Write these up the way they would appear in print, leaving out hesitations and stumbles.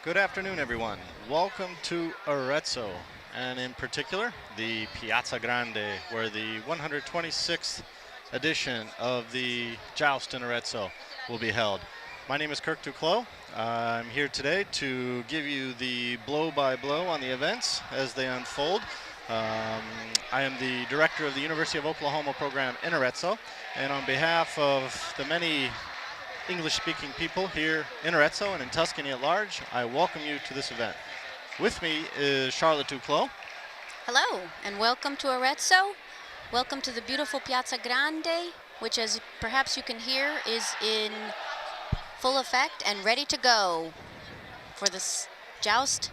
Good afternoon, everyone. Welcome to Arezzo, and in particular, the Piazza Grande, where the 126th edition of the Joust in Arezzo will be held. My name is Kirk Duclos. I'm here today to give you the blow-by-blow on the events as they unfold. I am the director of the University of Oklahoma program in Arezzo, and on behalf of the many English-speaking people here in Arezzo and in Tuscany at large, I welcome you to this event. With me is Charlotte Duclos. Hello, and welcome to Arezzo. Welcome to the beautiful Piazza Grande, which, as perhaps you can hear, is in full effect and ready to go for this joust.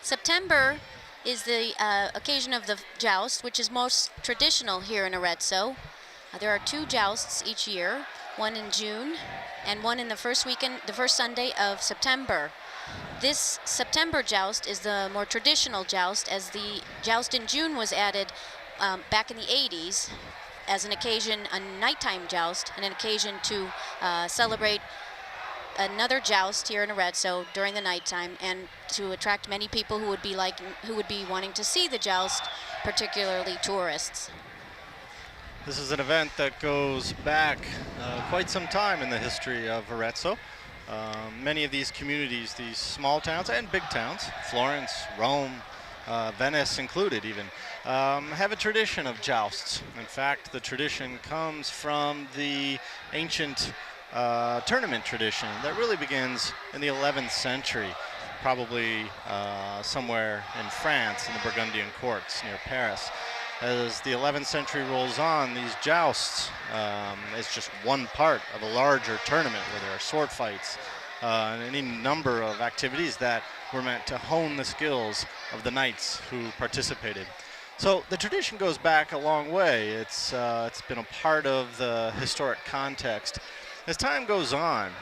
September is the occasion of the joust, which is most traditional here in Arezzo. There are two jousts each year, one in June and one in the first Sunday of September. This September joust is the more traditional joust, as the joust in June was added back in the 80s as an occasion, a nighttime joust, and an occasion to celebrate another joust here in Arezzo during the nighttime, and to attract many people who would be wanting to see the joust, particularly tourists. This is an event that goes back quite some time in the history of Arezzo. Many of these communities, these small towns and big towns, Florence, Rome, Venice included even, have a tradition of jousts. In fact, the tradition comes from the ancient tournament tradition that really begins in the 11th century, probably somewhere in France in the Burgundian courts near Paris. As the 11th century rolls on, these jousts is just one part of a larger tournament where there are sword fights and any number of activities that were meant to hone the skills of the knights who participated. So the tradition goes back a long way. It's been a part of the historic context. As time goes on,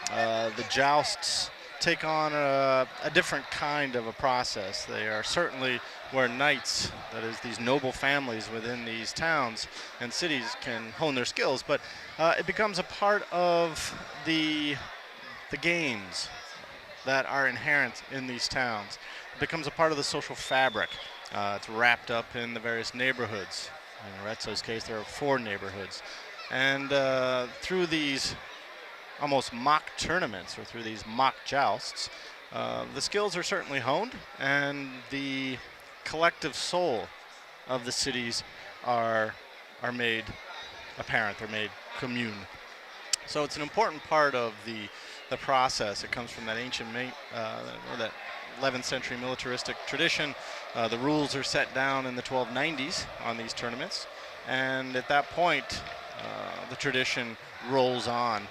the jousts take on a different kind of a process. They are certainly where knights, that is these noble families within these towns and cities, can hone their skills, but it becomes a part of the games that are inherent in these towns. It becomes a part of the social fabric. It's wrapped up in the various neighborhoods. In Arezzo's case, there are 4 neighborhoods. And through these almost mock tournaments, or through these mock jousts, the skills are certainly honed, and the collective soul of the cities are made apparent, they're made commune. So it's an important part of the process. It comes from that ancient, or that 11th century militaristic tradition. The rules are set down in the 1290s on these tournaments, and at that point, the tradition rolls on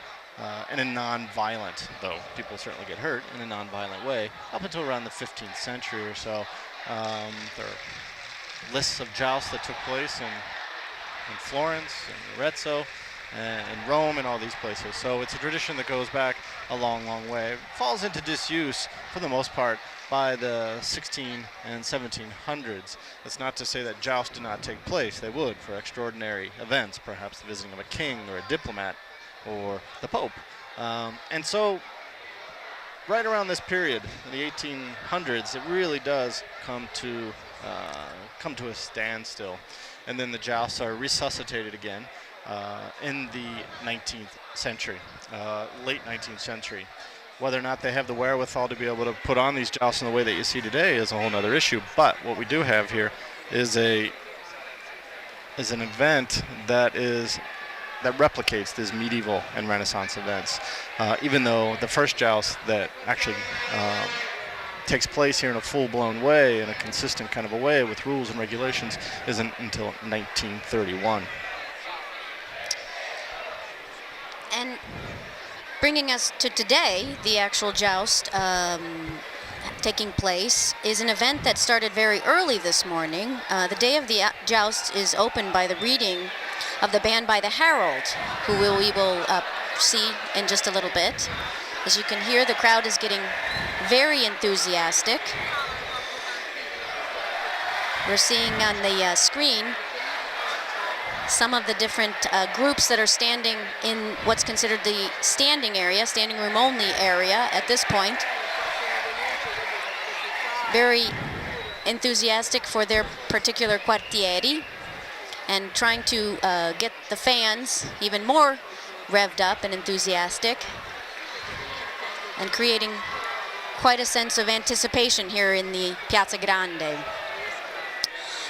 in a non-violent, though people certainly get hurt, in a non-violent way, up until around the 15th century or so. There are lists of jousts that took place in Florence, in Arezzo, and in Rome, and all these places. So it's a tradition that goes back a long, long way. It falls into disuse, for the most part, by the 16 and 1700s. That's not to say that jousts did not take place. They would, for extraordinary events, perhaps the visiting of a king or a diplomat or the Pope. And so right around this period, in the 1800s, it really does come to a standstill. And then the jousts are resuscitated again in the 19th century, late 19th century. Whether or not they have the wherewithal to be able to put on these jousts in the way that you see today is a whole other issue. But what we do have here is an event that replicates these medieval and Renaissance events, even though the first joust that actually takes place here in a full-blown way, in a consistent kind of a way with rules and regulations, isn't until 1931. And bringing us to today, the actual joust taking place is an event that started very early this morning. The day of the joust is opened by the reading of the band by the Herald, who we will see in just a little bit. As you can hear, the crowd is getting very enthusiastic. We're seeing on the screen some of the different groups that are standing in what's considered the standing area, standing room only area at this point. very enthusiastic for their particular quartieri and trying to get the fans even more revved up and enthusiastic and creating quite a sense of anticipation here in the Piazza Grande.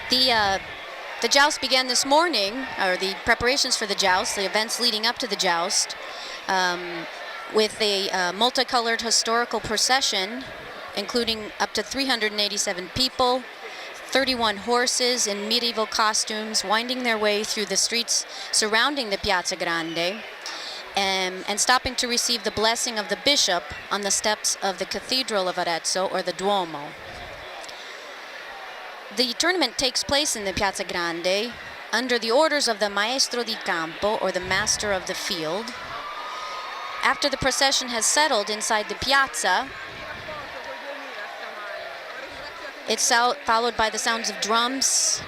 The joust began this morning, or the preparations for the joust, the events leading up to the joust, with a multicolored historical procession, including up to 387 people, 31 horses in medieval costumes winding their way through the streets surrounding the Piazza Grande, and stopping to receive the blessing of the bishop on the steps of the Cathedral of Arezzo, or the Duomo. The tournament takes place in the Piazza Grande under the orders of the Maestro di Campo, or the Master of the Field. After the procession has settled inside the piazza, it's followed by the sounds of drums,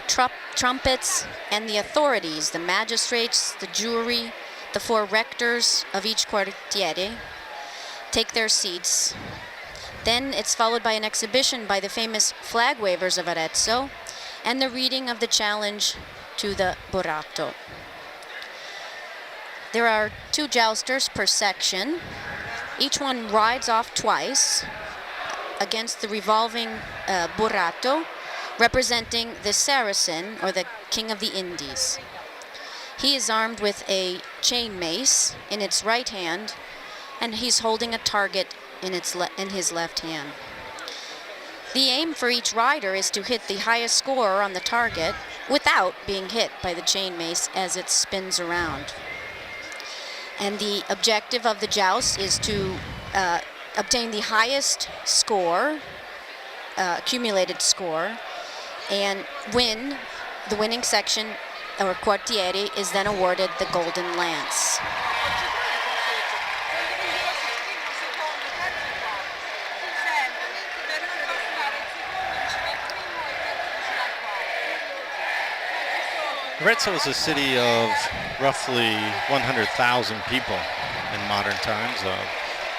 trumpets, and the authorities, the magistrates, the jury, the 4 rectors of each quartiere, take their seats. Then it's followed by an exhibition by the famous flag wavers of Arezzo and the reading of the challenge to the burato. There are 2 jousters per section. Each one rides off twice against the revolving burato, representing the Saracen, or the King of the Indies. He is armed with a chain mace in its right hand, and he's holding a target in his left hand. The aim for each rider is to hit the highest score on the target without being hit by the chain mace as it spins around. And the objective of the joust is to obtain the highest score, accumulated score, and win. The winning section, or quartiere, is then awarded the Golden Lance. Arezzo is a city of roughly 100,000 people in modern times.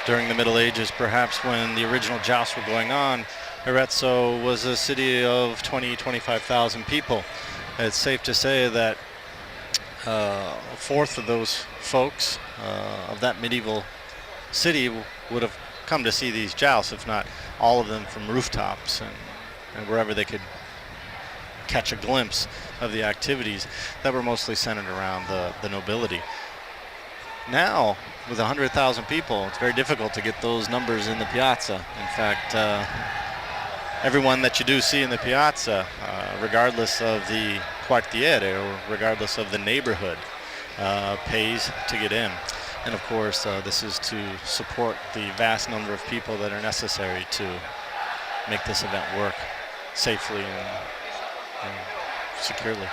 During the Middle Ages, perhaps when the original jousts were going on, Arezzo was a city of 25,000 people. It's safe to say that a fourth of those folks of that medieval city would have come to see these jousts, if not all of them from rooftops and wherever they could catch a glimpse of the activities that were mostly centered around the nobility. Now, with 100,000 people, it's very difficult to get those numbers in the piazza. In fact, everyone that you do see in the piazza, regardless of the quartiere or regardless of the neighborhood, pays to get in. And of course, this is to support the vast number of people that are necessary to make this event work safely and securely.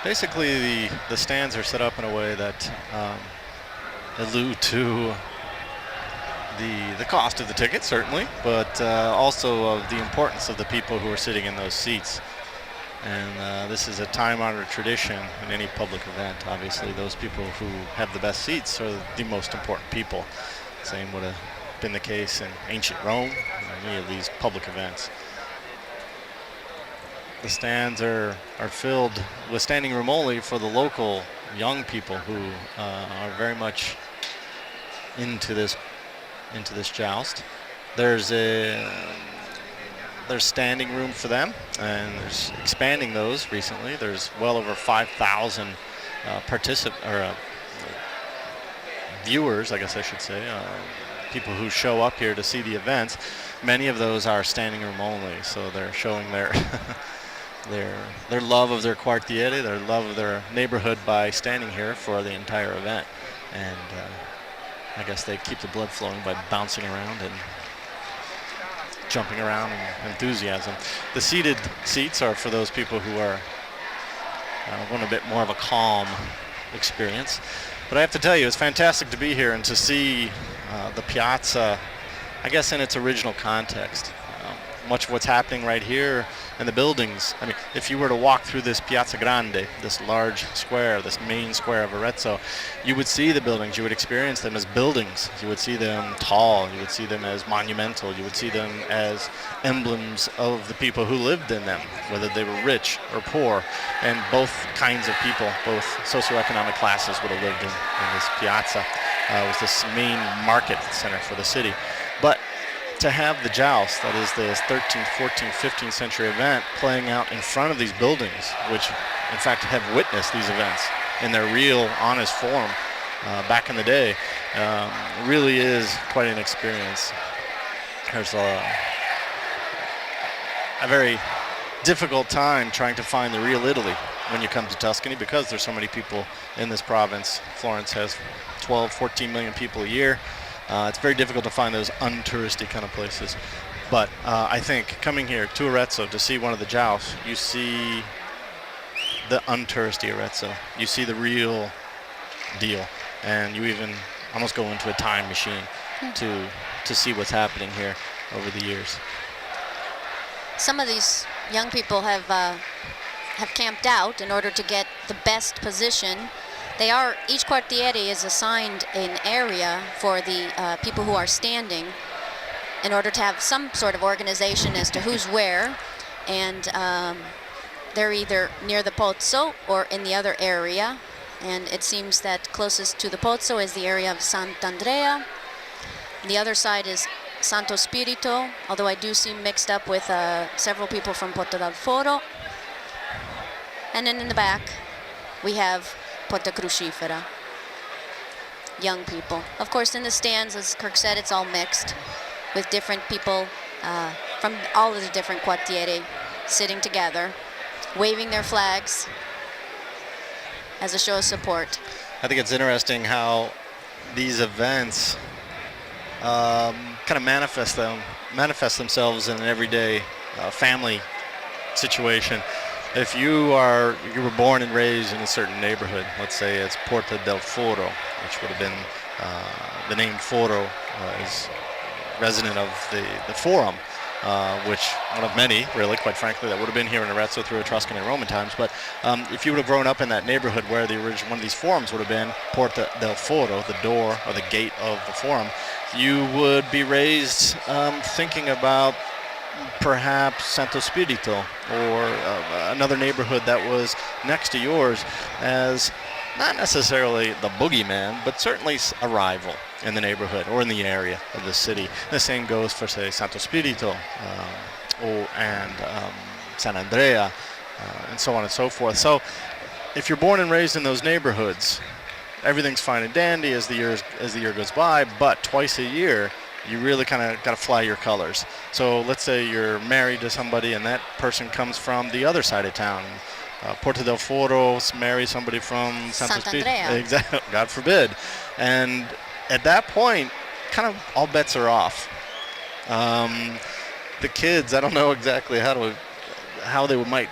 Basically, the stands are set up in a way that allude to the cost of the ticket, certainly, but also of the importance of the people who are sitting in those seats. And this is a time-honored tradition in any public event. Obviously, those people who have the best seats are the most important people. Same would have been the case in ancient Rome, or any of these public events. The stands are filled with standing room only for the local young people who are very much into this joust. There's standing room for them, and there's expanding those recently. There's well over 5,000 viewers, I guess I should say, people who show up here to see the events. Many of those are standing room only, so they're showing their their love of their quartiere, their love of their neighborhood by standing here for the entire event. And I guess they keep the blood flowing by bouncing around and jumping around and enthusiasm. The seated seats are for those people who are want a bit more of a calm experience. But I have to tell you, it's fantastic to be here and to see the piazza, I guess, in its original context. much of what's happening right here in the buildings. I mean, if you were to walk through this Piazza Grande, this large square, this main square of Arezzo, you would see the buildings. You would experience them as buildings. You would see them tall. You would see them as monumental. You would see them as emblems of the people who lived in them, whether they were rich or poor. And both kinds of people, both socioeconomic classes would have lived in this piazza. It was this main market center for the city. But to have the joust, that is this 13th, 14th, 15th century event playing out in front of these buildings, which in fact have witnessed these events in their real, honest form back in the day, really is quite an experience. There's a very difficult time trying to find the real Italy when you come to Tuscany, because there's so many people in this province. Florence has 12, 14 million people a year. It's very difficult to find those untouristy kind of places. But I think coming here to Arezzo to see one of the jousts, you see the untouristy Arezzo. You see the real deal. And you even almost go into a time machine to see what's happening here over the years. Some of these young people have camped out in order to get the best position. Each quartiere is assigned an area for the people who are standing in order to have some sort of organization as to who's where. And they're either near the Pozzo or in the other area. And it seems that closest to the Pozzo is the area of Sant'Andrea. The other side is Santo Spirito, although I do see mixed up with several people from Porta del Foro. And then in the back, we have Porta Crucifera, young people. Of course, in the stands, as Kirk said, it's all mixed with different people from all of the different quartieri sitting together, waving their flags as a show of support. I think it's interesting how these events kind of manifest themselves in an everyday family situation. If you were born and raised in a certain neighborhood, let's say it's Porta del Foro, which would have been the name Foro is resident of the Forum, which one of many, really, quite frankly, that would have been here in Arezzo through Etruscan and Roman times. But if you would have grown up in that neighborhood where the original one of these forums would have been Porta del Foro, the door or the gate of the Forum, you would be raised thinking about perhaps Santo Spirito or another neighborhood that was next to yours as not necessarily the boogeyman, but certainly a rival in the neighborhood or in the area of the city. The same goes for, say, Santo Spirito and Sant'Andrea, and so on and so forth. So if you're born and raised in those neighborhoods, everything's fine and dandy as the year goes by, but twice a year, you really kind of got to fly your colors. So let's say you're married to somebody and that person comes from the other side of town. Porta del Foro marries somebody from Sant'Andrea. Exactly, God forbid. And at that point, kind of all bets are off. The kids, I don't know exactly how they might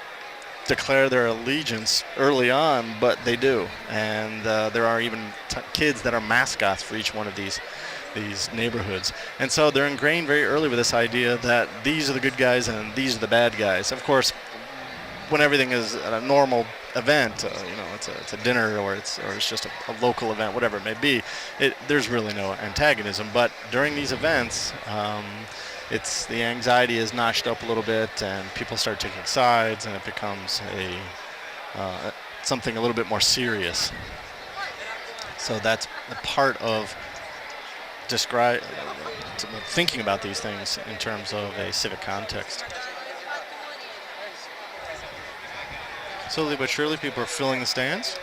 declare their allegiance early on, but they do. And there are even kids that are mascots for each one of these neighborhoods. And so they're ingrained very early with this idea that these are the good guys and these are the bad guys. Of course, when everything is a normal event, it's a dinner or it's just a local event, whatever it may be, there's really no antagonism. But during these events, the anxiety is notched up a little bit and people start taking sides and it becomes something a little bit more serious. So that's a part of thinking about these things in terms of a civic context. Slowly but surely, people are filling the stands.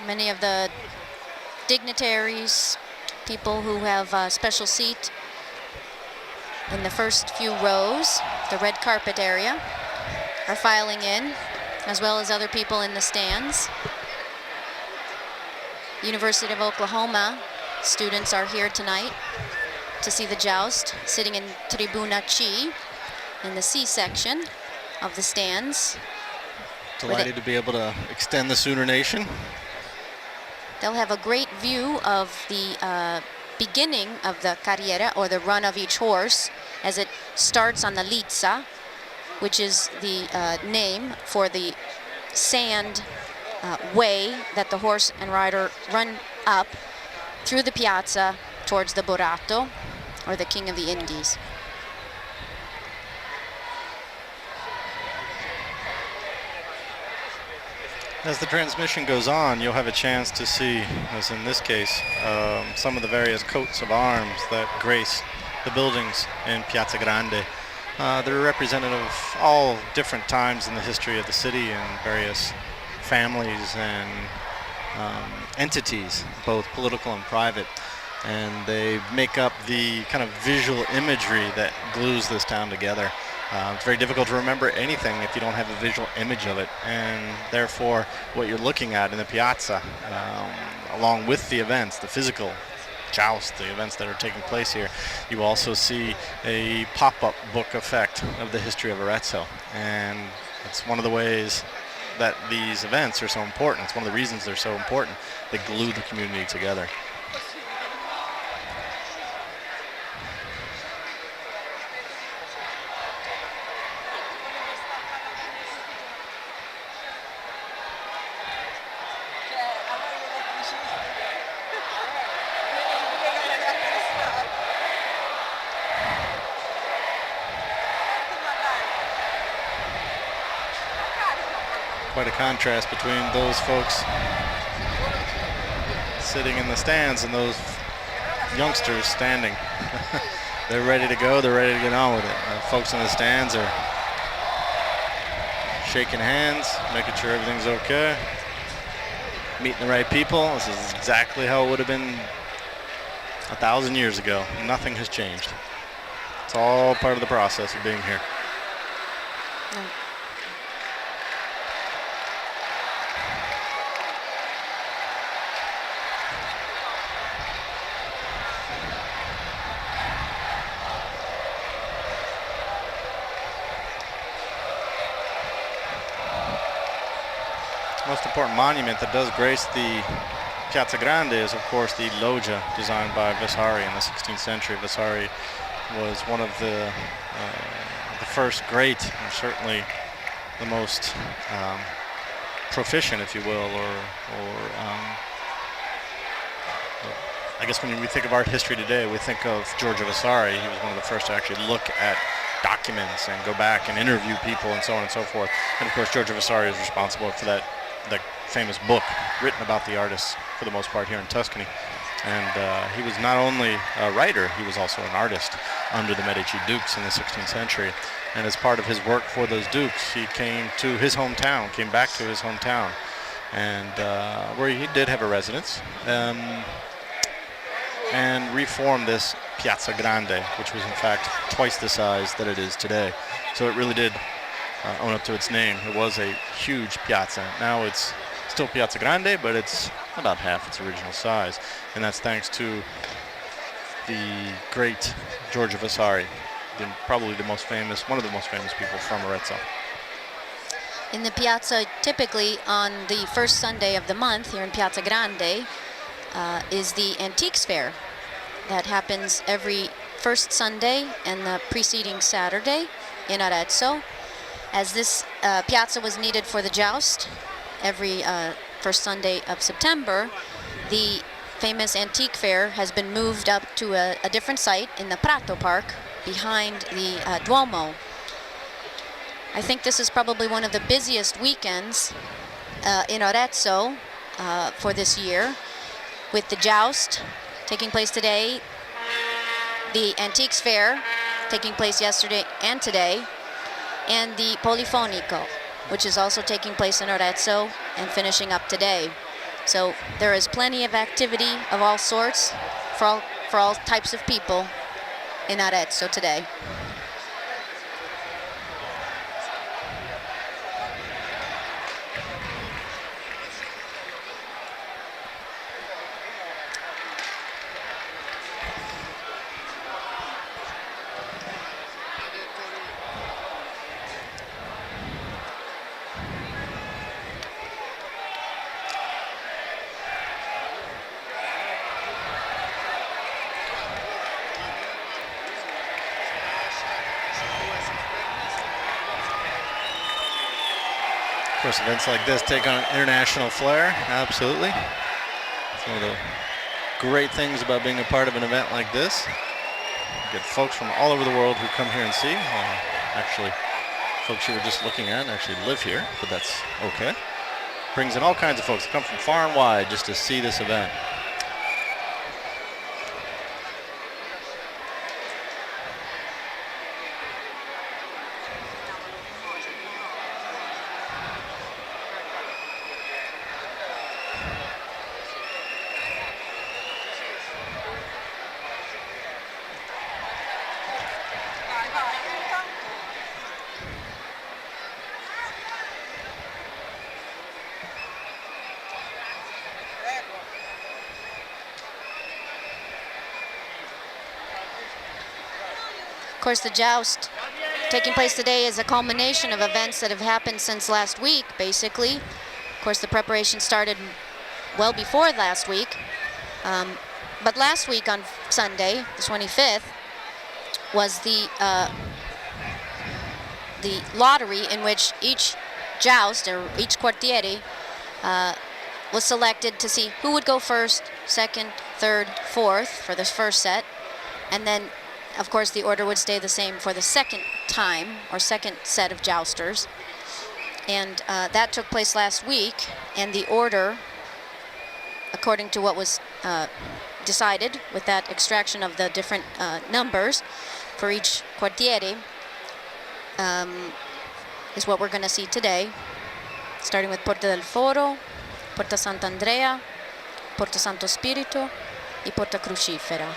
Many of the dignitaries, people who have a special seat in the first few rows, the red carpet area, are filing in, as well as other people in the stands. University of Oklahoma students are here tonight to see the joust, sitting in Tribuna C, in the C section of the stands. Delighted to be able to extend the Sooner Nation. They'll have a great view of the beginning of the carriera, or the run of each horse, as it starts on the lizza, which is the name for the sand way that the horse and rider run up through the piazza towards the Burato, or the King of the Indies. As the transmission goes on, you'll have a chance to see, as in this case, some of the various coats of arms that grace the buildings in Piazza Grande. They're representative of all different times in the history of the city and various families and entities, both political and private. And they make up the kind of visual imagery that glues this town together. It's very difficult to remember anything if you don't have a visual image of it, and therefore what you're looking at in the piazza, along with the events, the physical joust, the events that are taking place here, you also see a pop-up book effect of the history of Arezzo, and it's one of the ways that these events are so important. It's one of the reasons they're so important. They glue the community together. Quite a contrast between those folks sitting in the stands and those youngsters standing. They're ready to go, they're ready to get on with it. Folks in the stands are shaking hands, making sure everything's okay, meeting the right people. This is exactly how it would have been 1,000 years ago. Nothing has changed. It's all part of the process of being here. Most important monument that does grace the Piazza Grande is, of course, the loggia designed by Vasari in the 16th century. Vasari was one of the first great, and certainly the most proficient, if you will, or I guess when we think of art history today, we think of Giorgio Vasari. He was one of the first to actually look at documents and go back and interview people and so on and so forth. And of course, Giorgio Vasari is responsible for the famous book written about the artists, for the most part, here in Tuscany. And he was not only a writer, he was also an artist under the Medici dukes in the 16th century. And as part of his work for those dukes, he came to his hometown, came back to his hometown, and where he did have a residence, and reformed this Piazza Grande, which was in fact twice the size that it is today. So it really did own up to its name. It was a huge piazza. Now it's still Piazza Grande, but it's about half its original size. And that's thanks to the great Giorgio Vasari, probably the most famous, one of the most famous people from Arezzo. In the piazza, typically on the first Sunday of the month here in Piazza Grande, is the Antiques Fair that happens every first Sunday and the preceding Saturday in Arezzo. As this piazza was needed for the joust every first Sunday of September, the famous Antique Fair has been moved up to a different site in the Prato Park behind the Duomo. I think this is probably one of the busiest weekends in Arezzo for this year, with the joust taking place today, the Antiques Fair taking place yesterday and today, and the Polifonico, which is also taking place in Arezzo and finishing up today. So there is plenty of activity of all sorts for all types of people in Arezzo today. course, events like this take on an international flair, absolutely. It's one of the great things about being a part of an event like this. You get folks from all over the world who come here and see. Actually, folks you were just looking at actually live here, but that's okay. Brings in all kinds of folks who come from far and wide just to see this event. Of course, the joust taking place today is a culmination of events that have happened since last week, basically. Of course, the preparation started well before last week. But last week on Sunday, the 25th, was the lottery in which each joust, or each quartiere, was selected to see who would go first, second, third, fourth for this first set. And then, of course, the order would stay the same for the second time, or second set of jousters. And that took place last week, and the order, according to what was decided with that extraction of the different numbers for each quartiere, is what we're going to see today, starting with Porta del Foro, Porta Sant'Andrea, Porta Santo Spirito, e Porta Crucifera.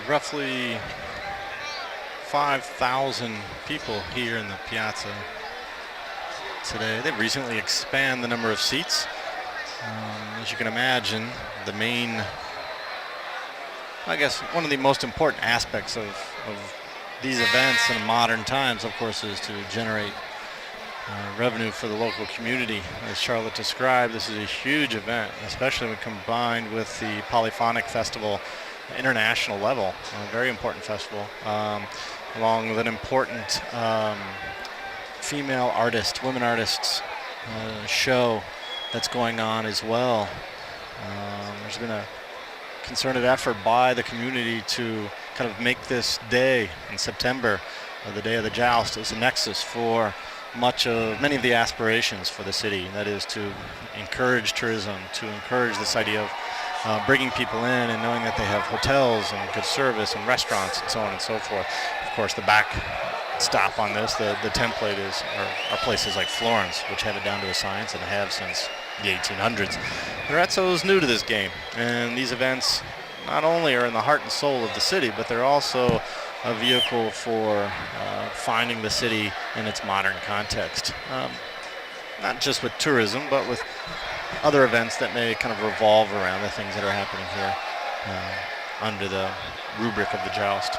Roughly 5,000 people here in the piazza today. They've recently expanded the number of seats. As you can imagine, the main, I guess, one of the most important aspects of these events in modern times, of course, is to generate revenue for the local community. As Charlotte described, this is a huge event, especially when combined with the Polyphonic Festival international level, a very important festival, along with an important female artist, women artists show that's going on as well. There's been a concerted effort by the community to kind of make this day in September, the day of the joust, as a nexus for many of the aspirations for the city. That is to encourage tourism, to encourage this idea of bringing people in and knowing that they have hotels and good service and restaurants and so on and so forth. Of course, the back stop on this, the template are places like Florence, which have it down to a science and have since the 1800s. Arezzo is new to this game, and these events not only are in the heart and soul of the city, but they're also a vehicle for finding the city in its modern context. Not just with tourism, but with other events that may kind of revolve around the things that are happening here under the rubric of the joust.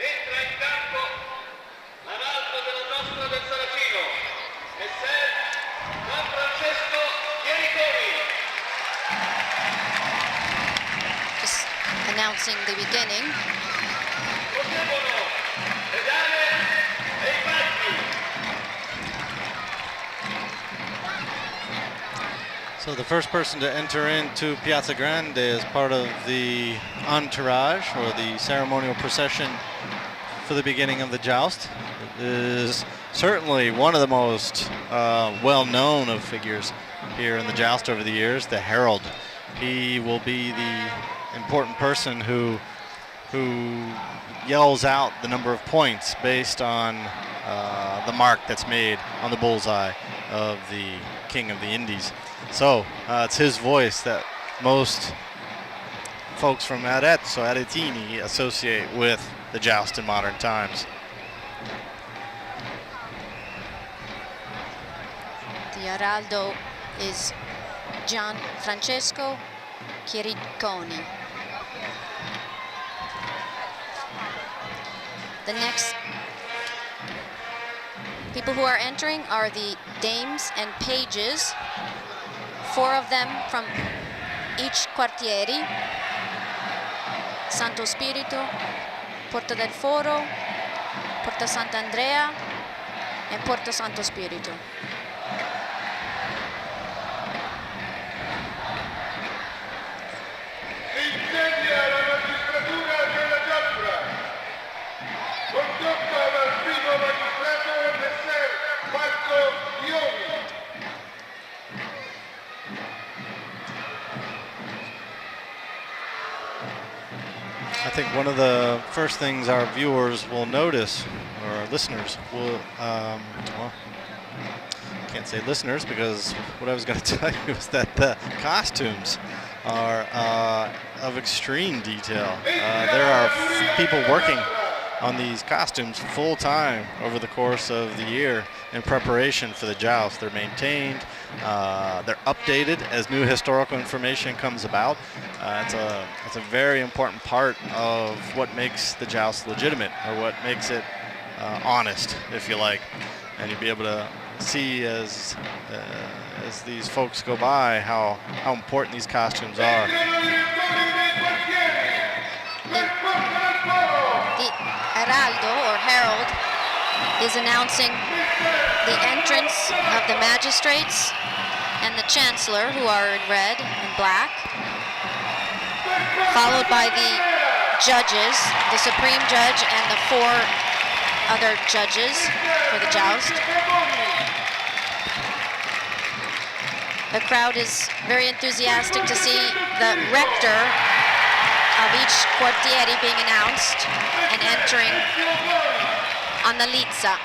Entra in campo l'araldo della Giostra del Saracino, messer Francesco Chiericoni. Just announcing the beginning. Proseguono le dame e i pazzi. So the first person to enter into Piazza Grande as part of the entourage or the ceremonial procession for the beginning of the joust is certainly one of the most well-known of figures here in the joust over the years, the herald. He will be the important person who yells out the number of points based on the mark that's made on the bullseye of the King of the Indies. So it's his voice that most folks from Arezzo, Aretini, associate with the joust in modern times. The Araldo is Gian Francesco Chiericoni. The next people who are entering are the dames and pages, 4 of them from each quartieri: Santo Spirito, Porta del Foro, Porta Sant'Andrea, and Porta Santo Spirito. Insegna la magistratura della Giostra, condotta dal primo magistrato messer Marco Lioni. I think one of the first things our viewers will notice, or our listeners will, well, can't say listeners because what I was going to tell you is that the costumes are of extreme detail. There are people working on these costumes full time over the course of the year in preparation for the joust. They're maintained, they're updated as new historical information comes about. It's a very important part of what makes the joust legitimate, or what makes it honest, if you like. And you'll be able to see as these folks go by how important these costumes are. The Heraldo, or herald, is announcing the entrance of the magistrates and the chancellor, who are in red and black, followed by the judges, the supreme judge and the 4 other judges for the joust. The crowd is very enthusiastic to see the rector of each quartieri being announced and entering on the Lizza.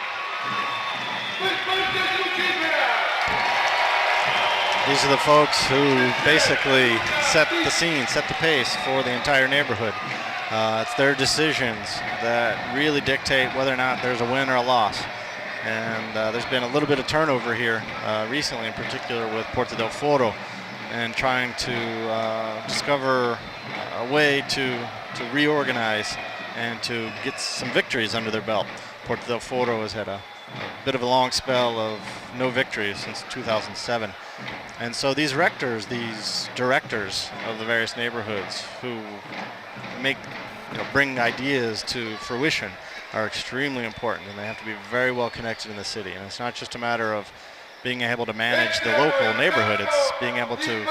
These are the folks who basically set the scene, set the pace for the entire neighborhood. It's their decisions that really dictate whether or not there's a win or a loss. And there's been a little bit of turnover here recently, in particular with Porta del Foro, and trying to discover a way to reorganize and to get some victories under their belt. Porta del Foro has had a bit of a long spell of no victories since 2007. And so these rectors, these directors of the various neighborhoods who bring ideas to fruition are extremely important, and they have to be very well connected in the city. And it's not just a matter of being able to manage the local neighborhood, it's being able to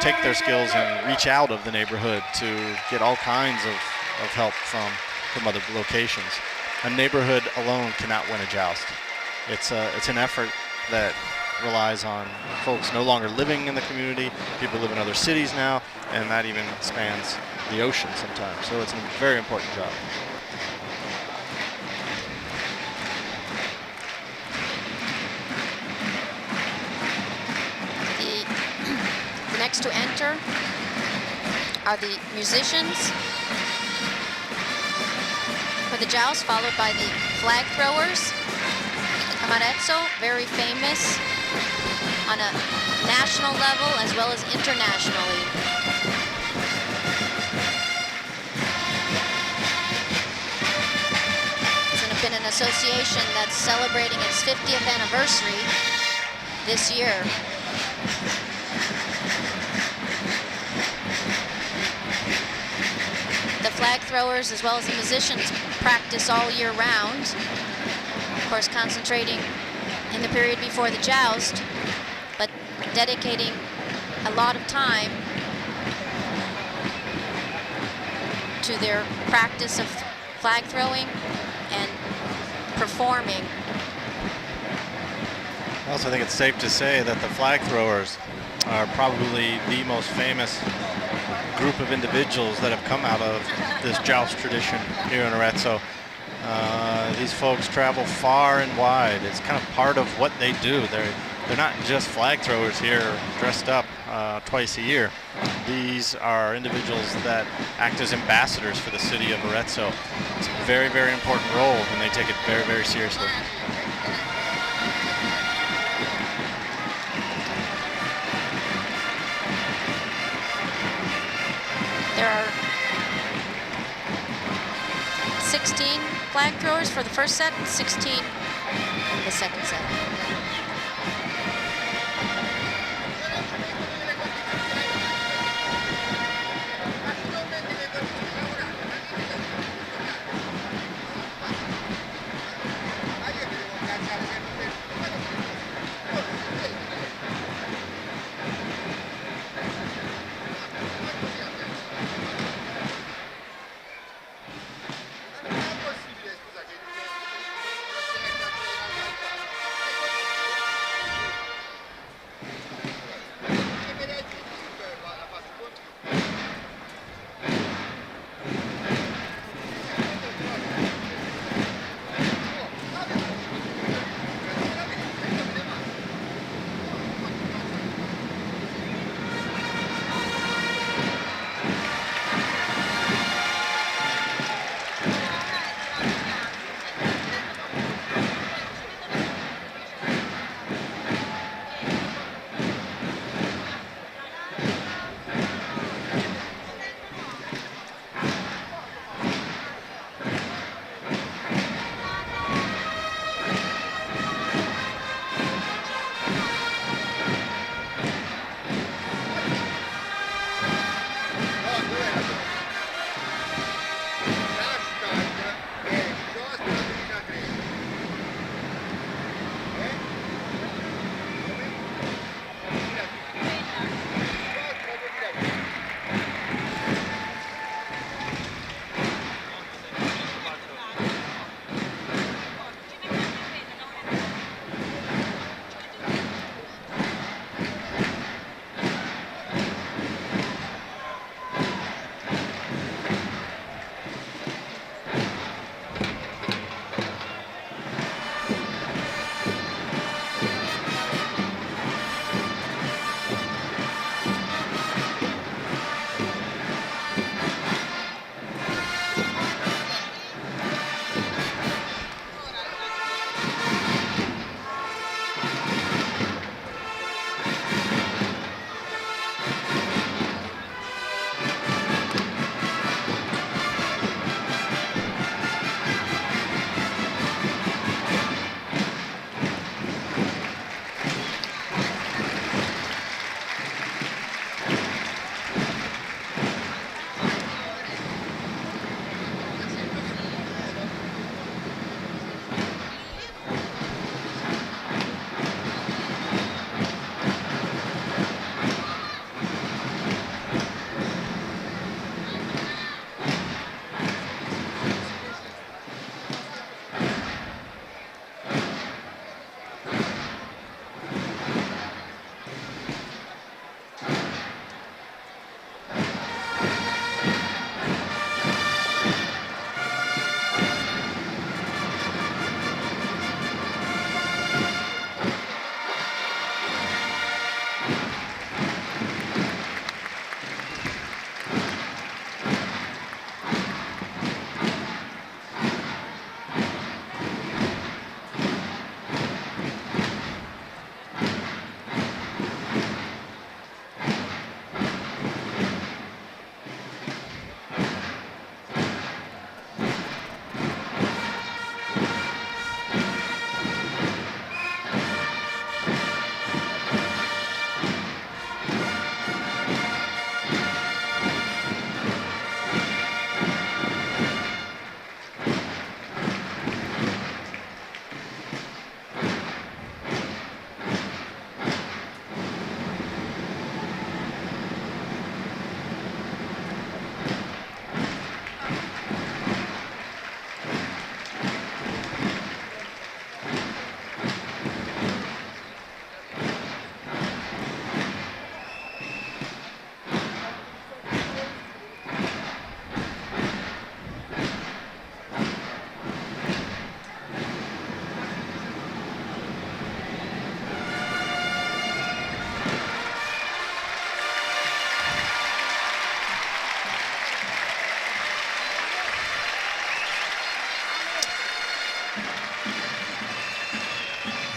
take their skills and reach out of the neighborhood to get all kinds of help from other locations. A neighborhood alone cannot win a joust. It's an effort that relies on folks no longer living in the community. People live in other cities now, and that even spans the ocean sometimes. So it's a very important job. The next to enter are the musicians for the joust, followed by the flag throwers. Arezzo, very famous on a national level as well as internationally. It's been an association that's celebrating its 50th anniversary this year. The flag throwers as well as the musicians practice all year round. Of course, concentrating in the period before the joust, but dedicating a lot of time to their practice of flag throwing and performing. I also think it's safe to say that the flag throwers are probably the most famous group of individuals that have come out of this joust tradition here in Arezzo. These folks travel far and wide. It's kind of part of what they do. They're not just flag throwers here dressed up twice a year. These are individuals that act as ambassadors for the city of Arezzo. It's a very, very important role, and they take it very, very seriously. There are 16 flag throwers for the first set and 16 in the second set.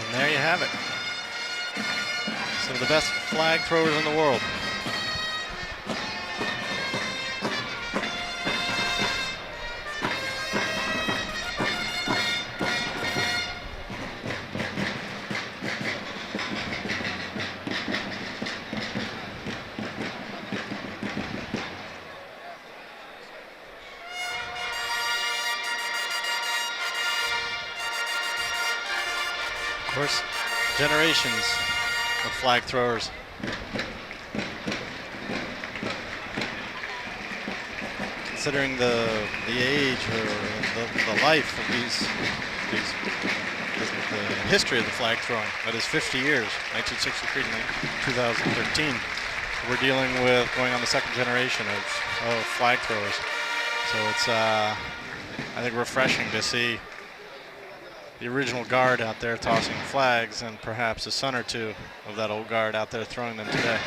And there you have it. Some of the best flag throwers in the world. Of course, generations of flag throwers. Considering the age or the life of the history of the flag throwing, that is 50 years, 1963 to 2013. We're dealing with going on the second generation of flag throwers. So it's, I think, refreshing to see the original guard out there tossing flags, and perhaps a son or two of that old guard out there throwing them today.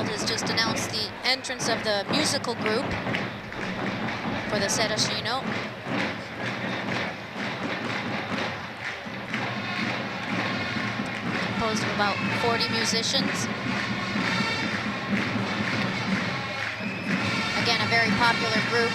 herald has just announced the entrance of the musical group for the Saracino. Composed of about 40 musicians. Again, a very popular group.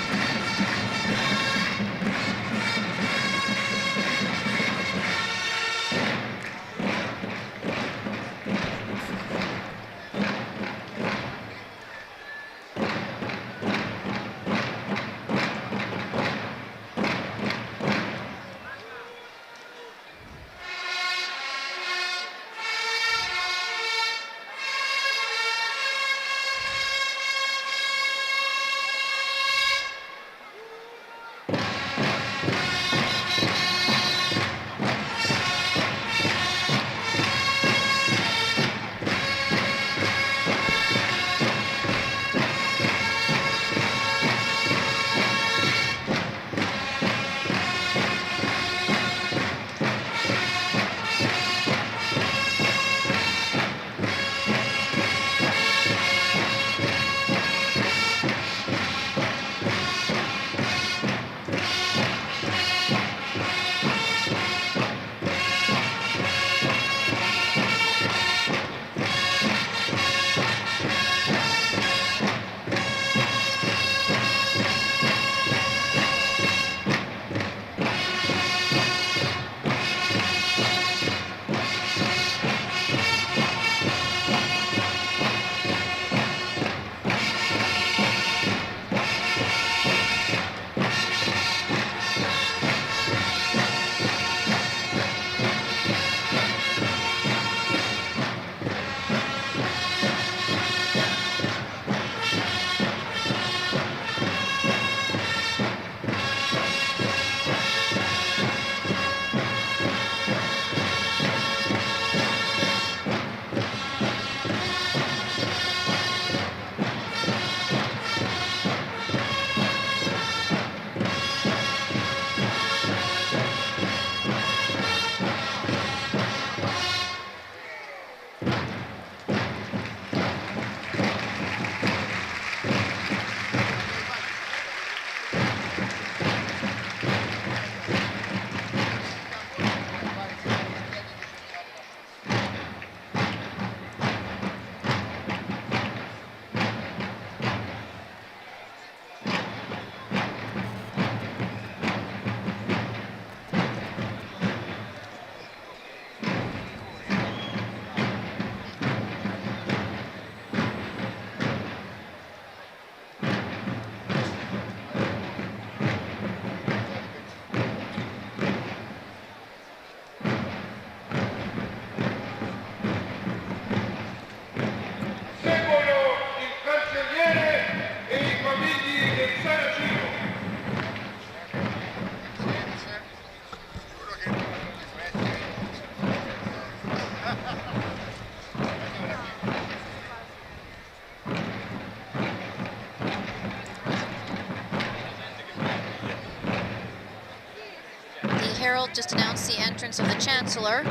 herald just announced the entrance of the Chancellor,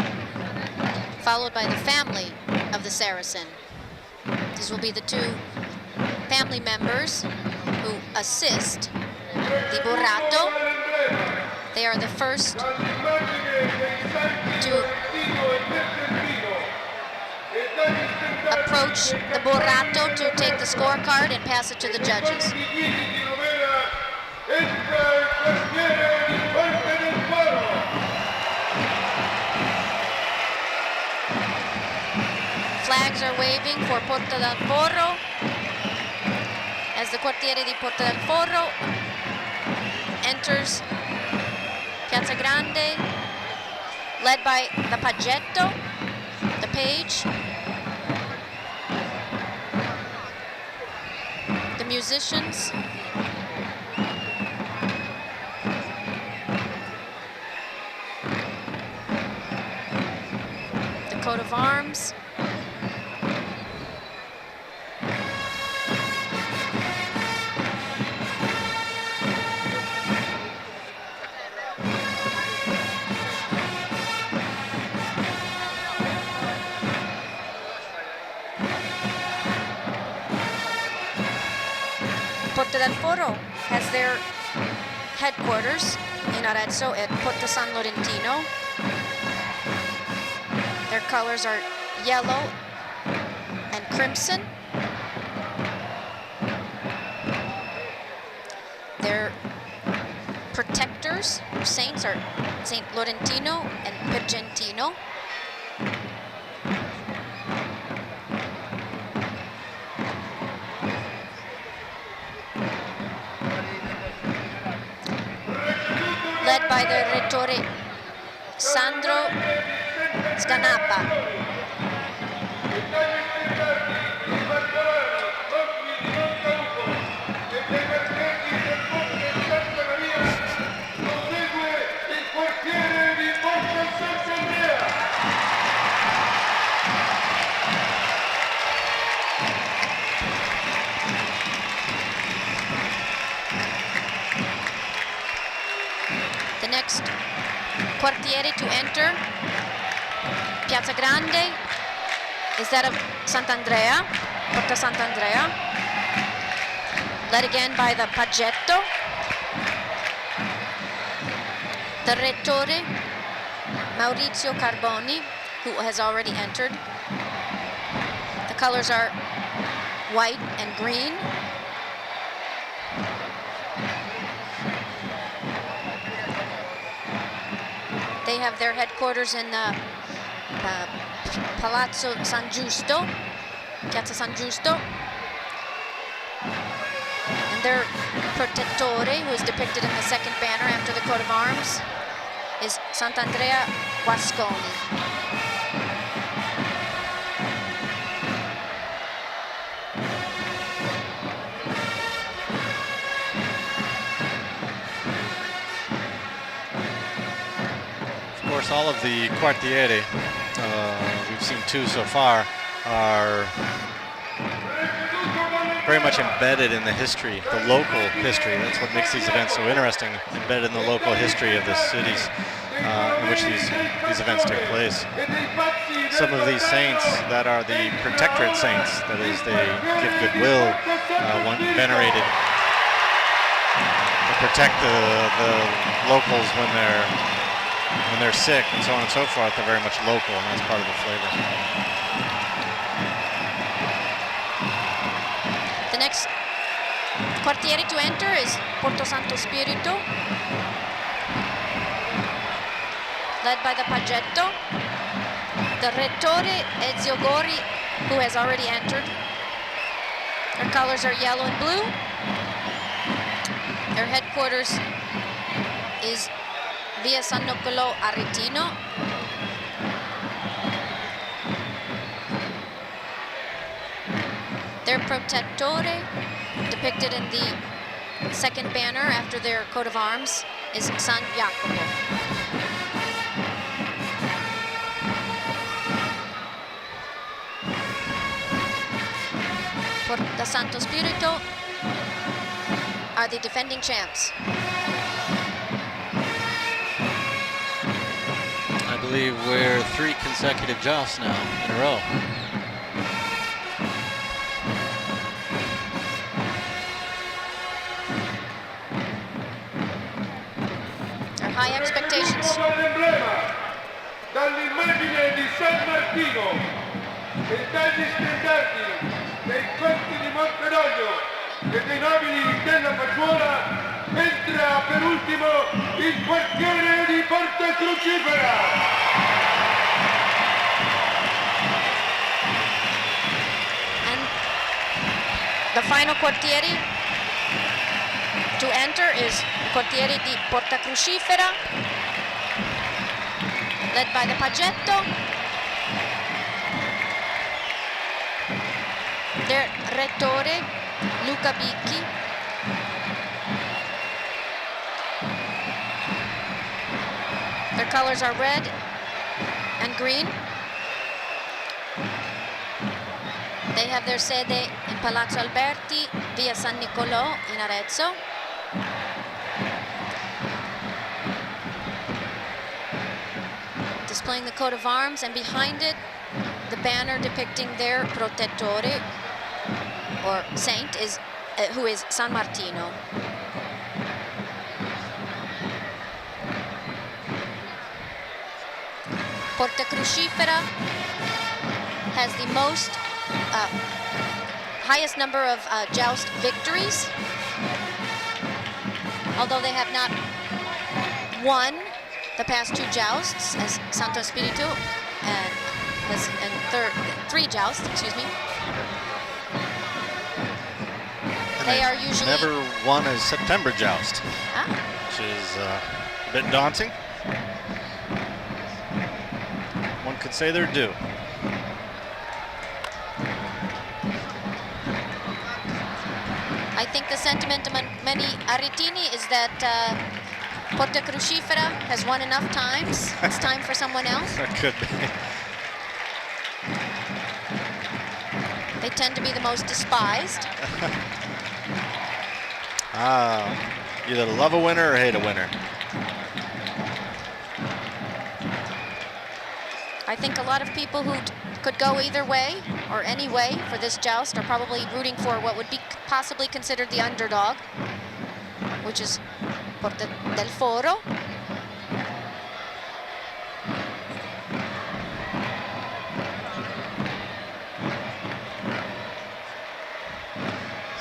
followed by the family of the Saracen. These will be the two family members who assist the Burrato. They are the first to approach the Burrato to take the scorecard and pass it to the judges. Flags are waving for Porta del Forro as the quartiere di Porta del Forro enters Piazza Grande, led by the Paggetto, the page, the musicians, the coat of arms, Porta del Foro has their headquarters in Arezzo at Porta San Laurentino. Their colors are yellow and crimson. Their protectors, or saints, are Saint Laurentino and Pergentino. Led by the Rettore Sandro Sganappa. The next quartiere to enter Piazza Grande is that of Sant'Andrea, Porta Sant'Andrea, led again by the Paggetto. The Rettore Maurizio Carboni, who has already entered. The colors are white and green. They have their headquarters in Palazzo San Giusto, Piazza San Giusto. And their protettore, who is depicted in the second banner after the coat of arms, is Sant'Andrea Guasconi. Of course, all of the quartieri, we've seen two so far, are very much embedded in the history, the local history. That's what makes these events so interesting, embedded in the local history of the cities in which these events take place. Some of these saints that are the protectorate saints, that is, they give goodwill, venerated, to protect the locals when they're sick and so on and so forth. They're very much local, and that's part of the flavor. The next quartiere to enter is Porto Santo Spirito, led by the Paggetto. The Rettore Ezio Gori, who has already entered. Their colors are yellow and blue. Their headquarters is Via San Niccolò Aretino. Their protettore, depicted in the second banner after their coat of arms, is San Jacopo. Porta Santo Spirito are the defending champs. I believe we're 3 consecutive jousts now in a row. There are high expectations. Dall'immagine di San Martino e dagli standardi dei conti di Monteroglio e dei nobili della Fagiuola entra per ultimo il quartiere di Porta Crucifera. And the final quartiere to enter is quartiere di Porta Crucifera, led by the Paggetto. Their Rettore Luca Bicchi. Their colors are red and green. They have their sede in Palazzo Alberti, Via San Niccolò in Arezzo. Displaying the coat of arms, and behind it, the banner depicting their protettore, or saint, is who is San Martino. Porta Crucifera has the most highest number of joust victories, although they have not won the past 2 jousts, as Santo Spirito and 3 jousts, excuse me. And They are usually never won a September joust, ah, which is a bit daunting. One could say they're due. I think the sentiment among many Aretini is that Porta Crucifera has won enough times. It's time for someone else. That could be. They tend to be the most despised. You either love a winner or hate a winner. I think a lot of people who could go either way or any way for this joust are probably rooting for what would be possibly considered the underdog, which is Porta del Foro.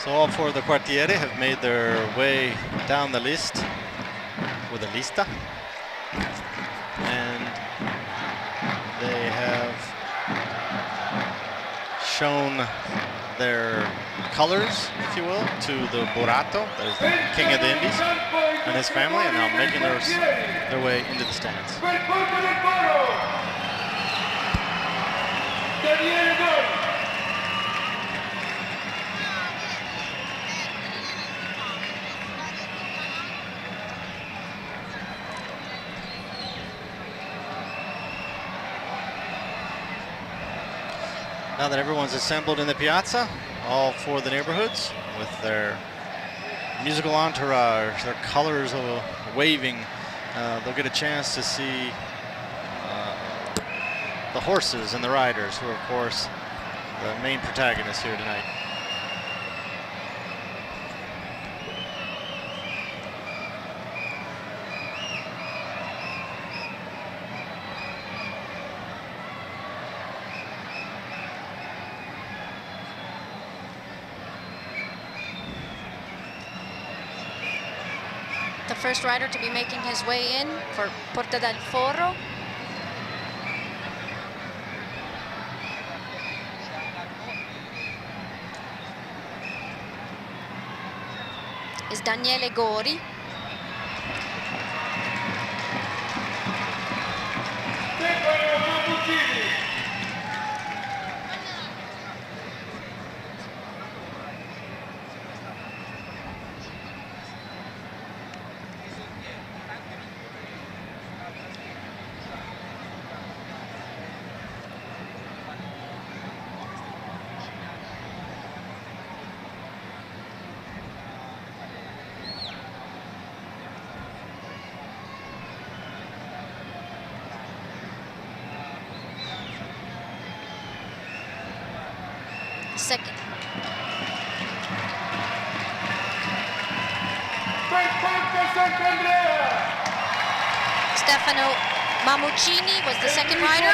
So all 4 of the quartieri have made their way down the list with a lista, and they have shown their colors, if you will, to the Burato, that is the King of the Indies, and his family, and now making their way into the stands. Now that everyone's assembled in the piazza, all 4 of the neighborhoods, with their musical entourage, their colors waving, they'll get a chance to see the horses and the riders, who are, of course, the main protagonists here tonight. The first rider to be making his way in for Porta del Foro is Daniele Gori. Second. Stefano Mamuccini was the second rider.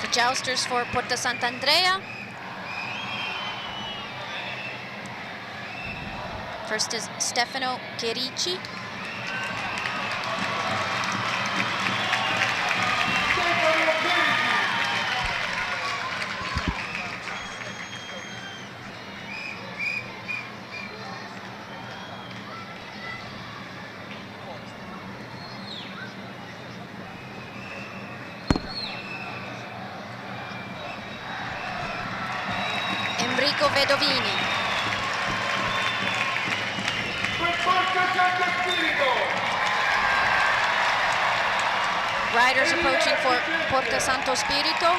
The jousters for Porta Sant'Andrea. First is Stefano Cherici. Enrico Vedovini. Riders approaching for Porta Santo Spirito.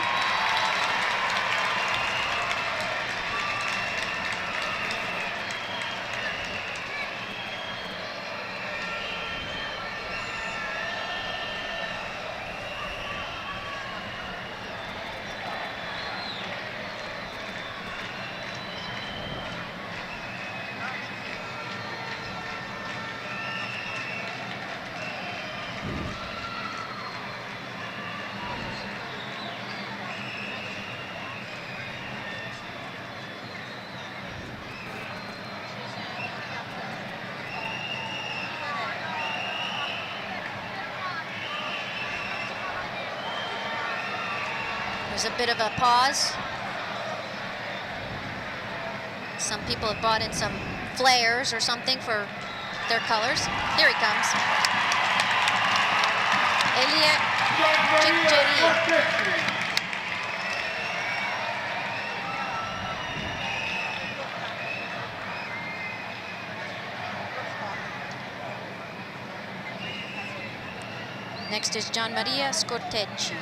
There's a bit of a pause. Some people have brought in some flares or something for their colors. Here he comes. Elia Giggeria. Next is Gian Maria Scortecci.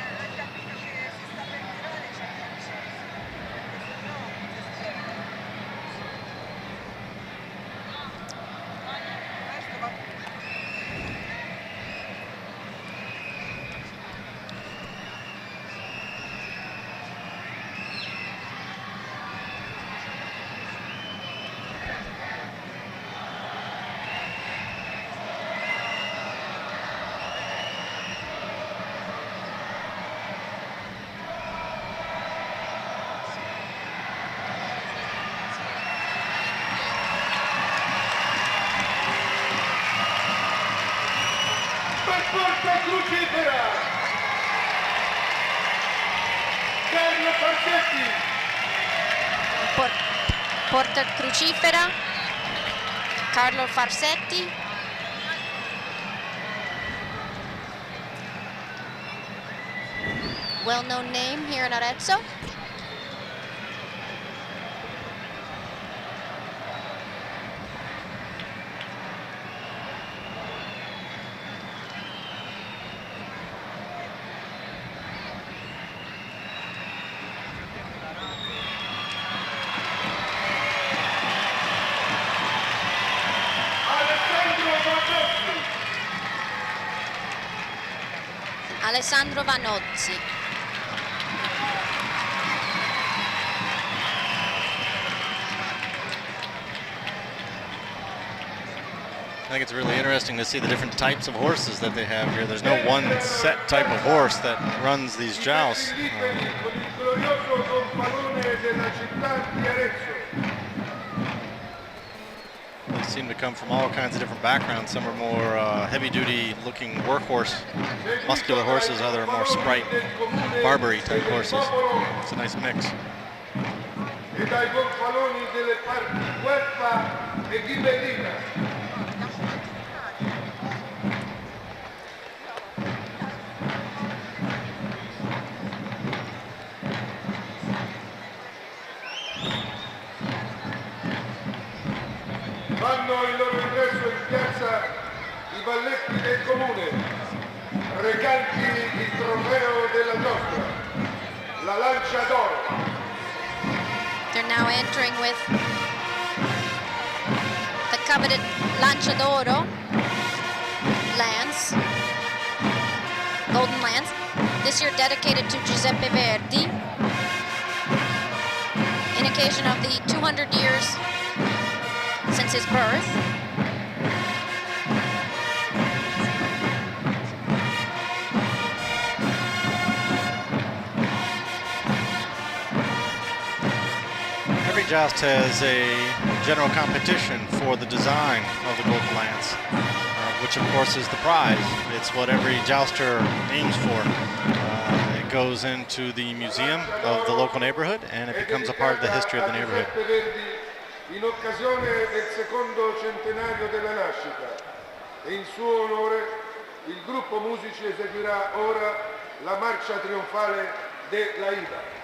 Porta crucifera! Carlo Farsetti! Porta crucifera, Carlo Farsetti. Well-known name here in Arezzo. Alessandro Vanozzi. I think it's really interesting to see the different types of horses that they have here. There's no one set type of horse that runs these jousts. They seem to come from all kinds of different backgrounds. Some are more heavy-duty looking workhorse, muscular horses. Other are more sprite, Barbary type horses. It's a nice mix. Fanno il loro ingresso in piazza i balletti del comune, recanti il trofeo della Giostra, la lancia d'oro. They're now entering with the coveted Lancia d'Oro lance, golden lance, this year dedicated to Giuseppe Verdi, in occasion of the 200 years since his birth. Every joust has a general competition for the design of the Golden Lance, which of course is the prize. It's what every jouster aims for. It goes into the museum of the local neighborhood, and it becomes a part of the history of the neighborhood. In occasione del secondo centenario della nascita e in suo onore il gruppo musici eseguirà ora la marcia trionfale della Ida.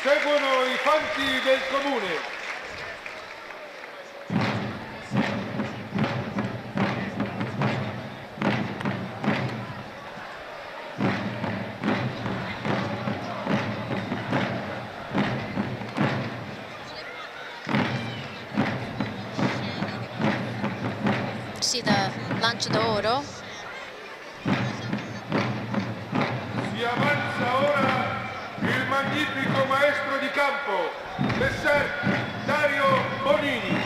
seguono i fanti del comune. See the lancio d'oro. Si avanza ora il magnifico maestro di campo, Messer Dario Bonini,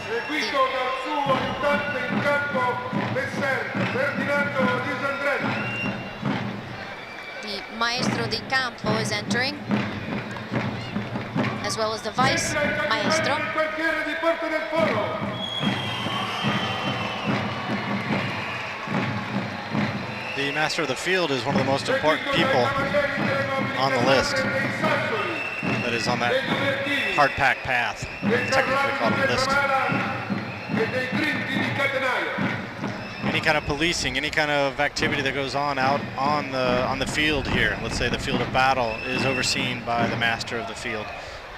seguito dal suo aiutante in campo, Messer Ferdinando di Sant'Andrea. The maestro di campo is entering, as well as the vice maestro. Il quartiere di Porta del Foro. The master of the field is one of the most important people on the list that is on that hard pack path, technically called a list. Any kind of policing, any kind of activity that goes on out on the field here, let's say the field of battle, is overseen by the master of the field.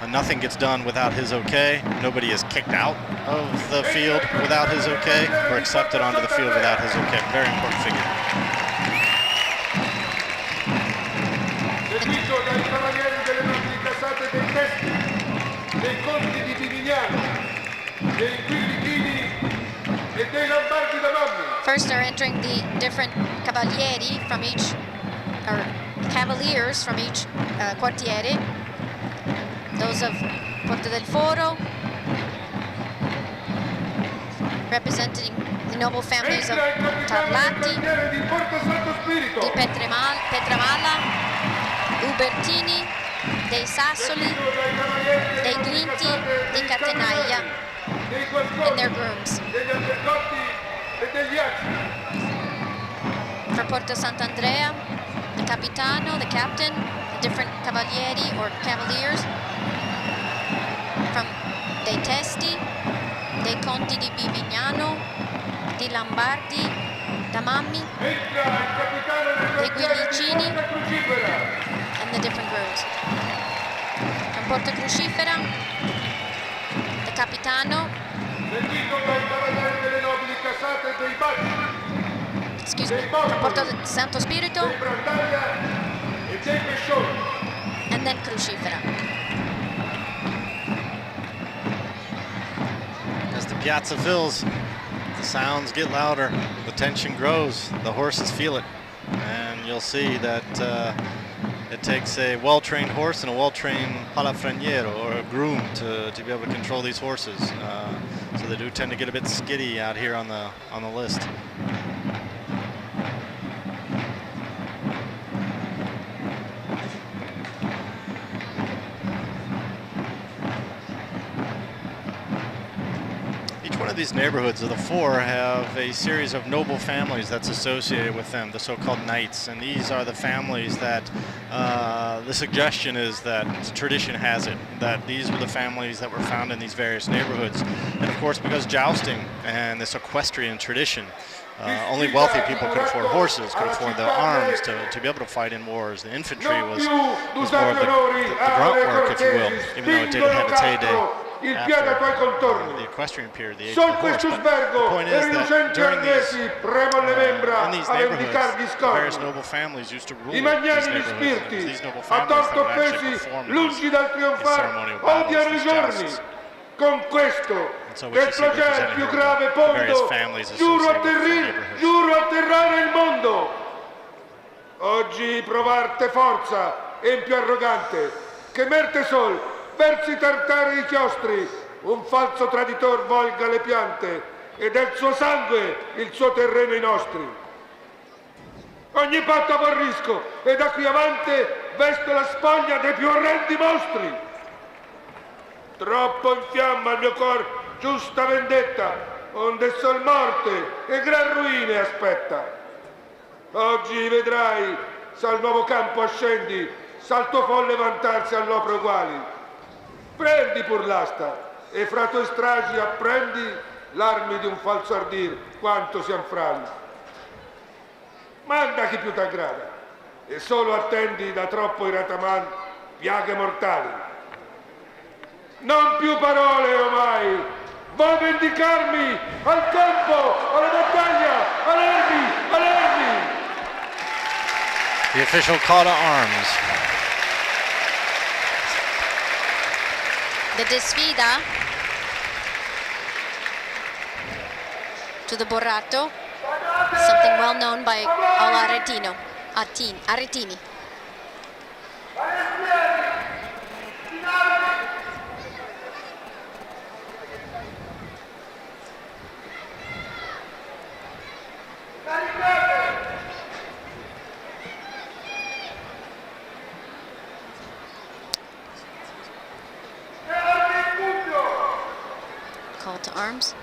Nothing gets done without his okay. Nobody is kicked out of the field without his okay, or accepted onto the field without his okay. Very important figure. Seguito dai cavalieri delle nobili casate dei Testi, dei conti di Vivignano, dei Quirichini e dei Lombardi da Mammi. First are entering the different cavalieri from each, or cavaliers from each quartiere. Those of Porta del Foro, representing the noble families of Tarlati, di Petramala, Ubertini, dei Sassoli, dei Grinti, di Catenaglia, and their grooms. For Porto Sant'Andrea, the Capitano, the captain, the different cavalieri or cavaliers from dei Testi, dei Conti di Bivignano, di Lombardi, da Mammi, dei Guillicini, and the different grooms. From Porta Crucifera, the Capitano, excuse me, from Porto Santo Spirito, and then Crucifera. As the piazza fills, the sounds get louder, the tension grows, the horses feel it, and you'll see that it takes a well-trained horse and a well-trained palafreniero, or a groom, to be able to control these horses. So they do tend to get a bit skitty out here on the list. These neighborhoods of the four have a series of noble families that's associated with them, the so-called knights, and these are the families that the suggestion is that tradition has it that these were the families that were found in these various neighborhoods. And of course, because jousting and this equestrian tradition, only wealthy people could afford horses, could afford their arms to be able to fight in wars. The infantry was more of the grunt work, if you will, even though it did have its heyday after the equestrian period, the age of the horse. But the point is that during in these neighborhoods, various noble families used to rule these neighborhoods. And it was these noble families that would actually perform these ceremonial battles, these jousts. Con questo, And so che what you see procede il più grave represented here, various fondo, families associated with the neighborhoods. giuro atterrare il mondo. Oggi provarte forza e in più arrogante, che merte sol, versi tartari di chiostri, un falso traditor volga le piante, e del suo sangue il suo terreno i nostri. Ogni patto aborrisco, e da qui avanti vesto la spoglia dei più orrendi mostri. Troppo infiamma il mio cor giusta vendetta, onde sol morte e gran ruine aspetta. Oggi vedrai, s'al nuovo campo ascendi, s'al tuo folle vantarsi all'opera uguali. Prendi pur l'asta, e fra tuoi stragi apprendi l'armi di un falso ardir, quanto siam frali. Manda chi più t'aggrada, e solo attendi da troppo irataman piaghe mortali. Non più parole ormai, va a vendicarmi al campo, alla battaglia, alle armi, alle armi! The official call to arms. The desfida to the borrato, something well known by all Aretini. Call to arms.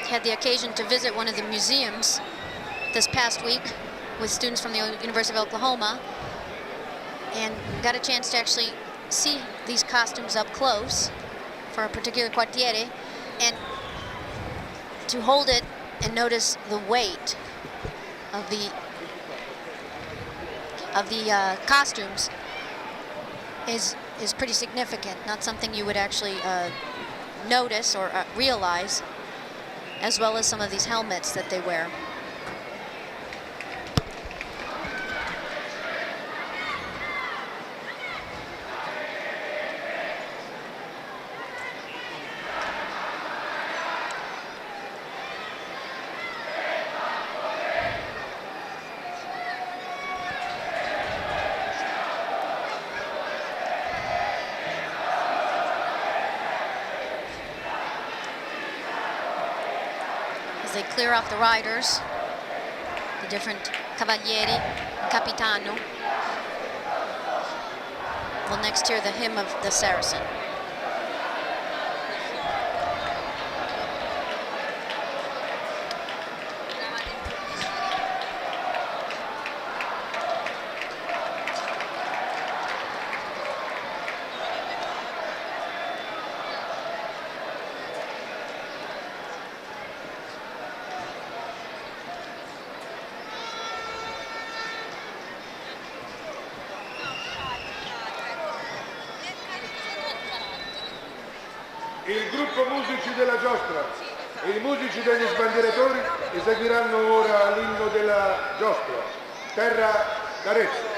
Had the occasion to visit one of the museums this past week with students from the University of Oklahoma and got a chance to actually see these costumes up close for a particular quartiere and to hold it and notice the weight of the costumes is pretty significant. Not something you would actually notice or realize, as well as some of these helmets that they wear. They clear off the riders, the different cavalieri, capitano. We'll next hear the hymn of the Saracen. Il gruppo musici della Giostra e i musici degli sbandieratori eseguiranno ora l'inno della Giostra, terra d'Arezzo.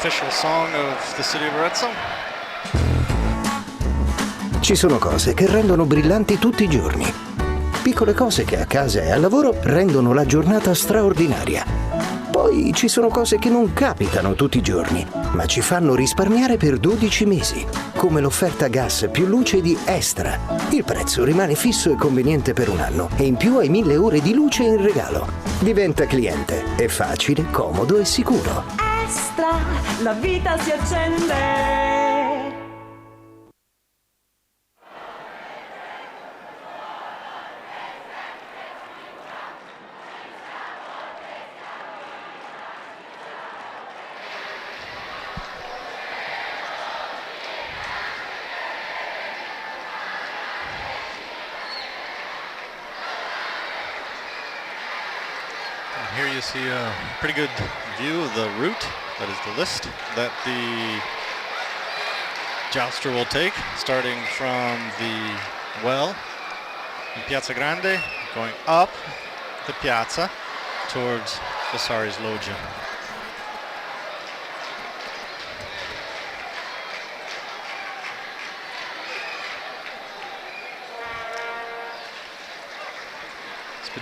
official song of the city of Arezzo. Ci sono cose che rendono brillanti tutti i giorni. Piccole cose che a casa e al lavoro rendono la giornata straordinaria. Poi ci sono cose che non capitano tutti i giorni, ma ci fanno risparmiare per 12 mesi, come l'offerta gas più luce di Extra. Il prezzo rimane fisso e conveniente per un anno e in più hai 1000 ore di luce in regalo. Diventa cliente. È facile, comodo e sicuro. Extra, la vita si accende. Here you see a pretty good view of the route, that is the list, that the Giostra will take, starting from the well in Piazza Grande, going up the piazza towards the Sari's Loggia.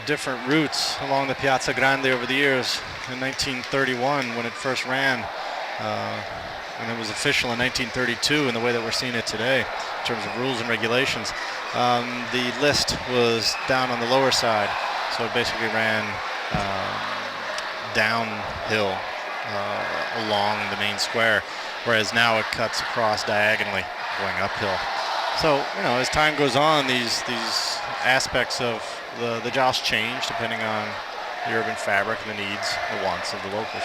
Different routes along the Piazza Grande over the years. In 1931, when it first ran, and it was official in 1932 in the way that we're seeing it today in terms of rules and regulations, the list was down on the lower side, so it basically ran downhill along the main square, whereas now it cuts across diagonally going uphill. So, you know, as time goes on, these aspects of the joust change depending on the urban fabric, the needs, the wants of the locals.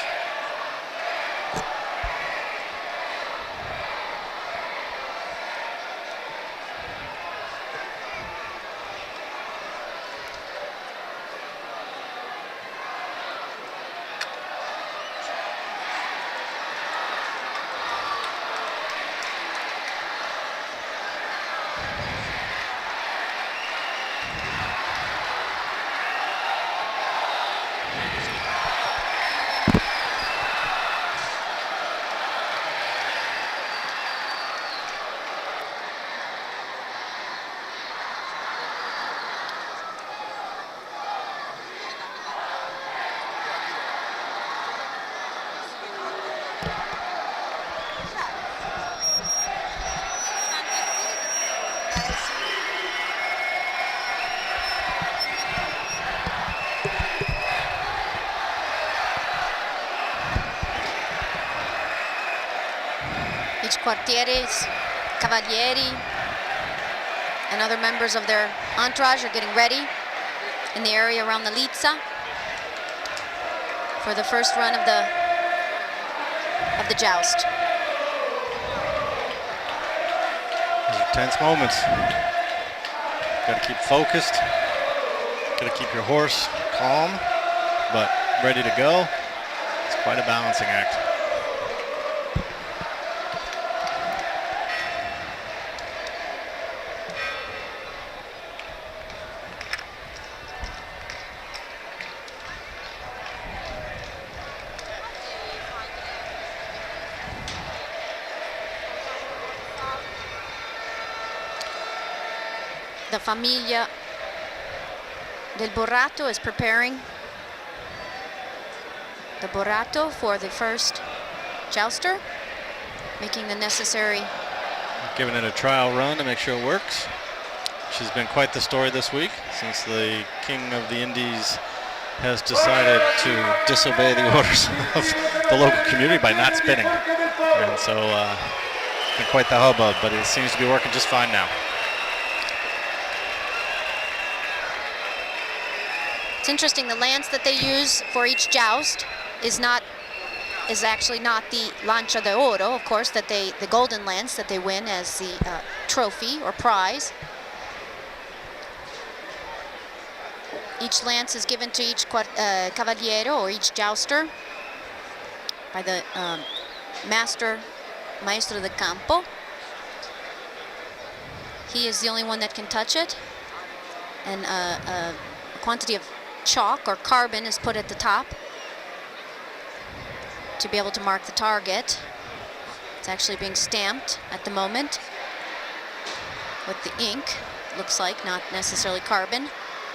Each quartieres, cavalieri, and other members of their entourage are getting ready in the area around the Lizza for the first run of the joust. These are tense moments. Got to keep focused. Got to keep your horse calm, but ready to go. It's quite a balancing act. The Famiglia del Borrato is preparing the Borrato for the first jouster, making the necessary. Giving it a trial run to make sure it works. She's been quite the story this week since the King of the Indies has decided to disobey the orders of the local community by not spinning. And so it's been quite the hubbub, but it seems to be working just fine now. It's interesting, the lance that they use for each joust is actually not the Lancia d'Oro, of course, the golden lance that they win as the trophy or prize. Each lance is given to each cavaliero or each jouster by the maestro del campo. He is the only one that can touch it, and a quantity of chalk or carbon is put at the top. to be able to mark the target. It's actually being stamped at the moment with the ink, looks like, not necessarily carbon.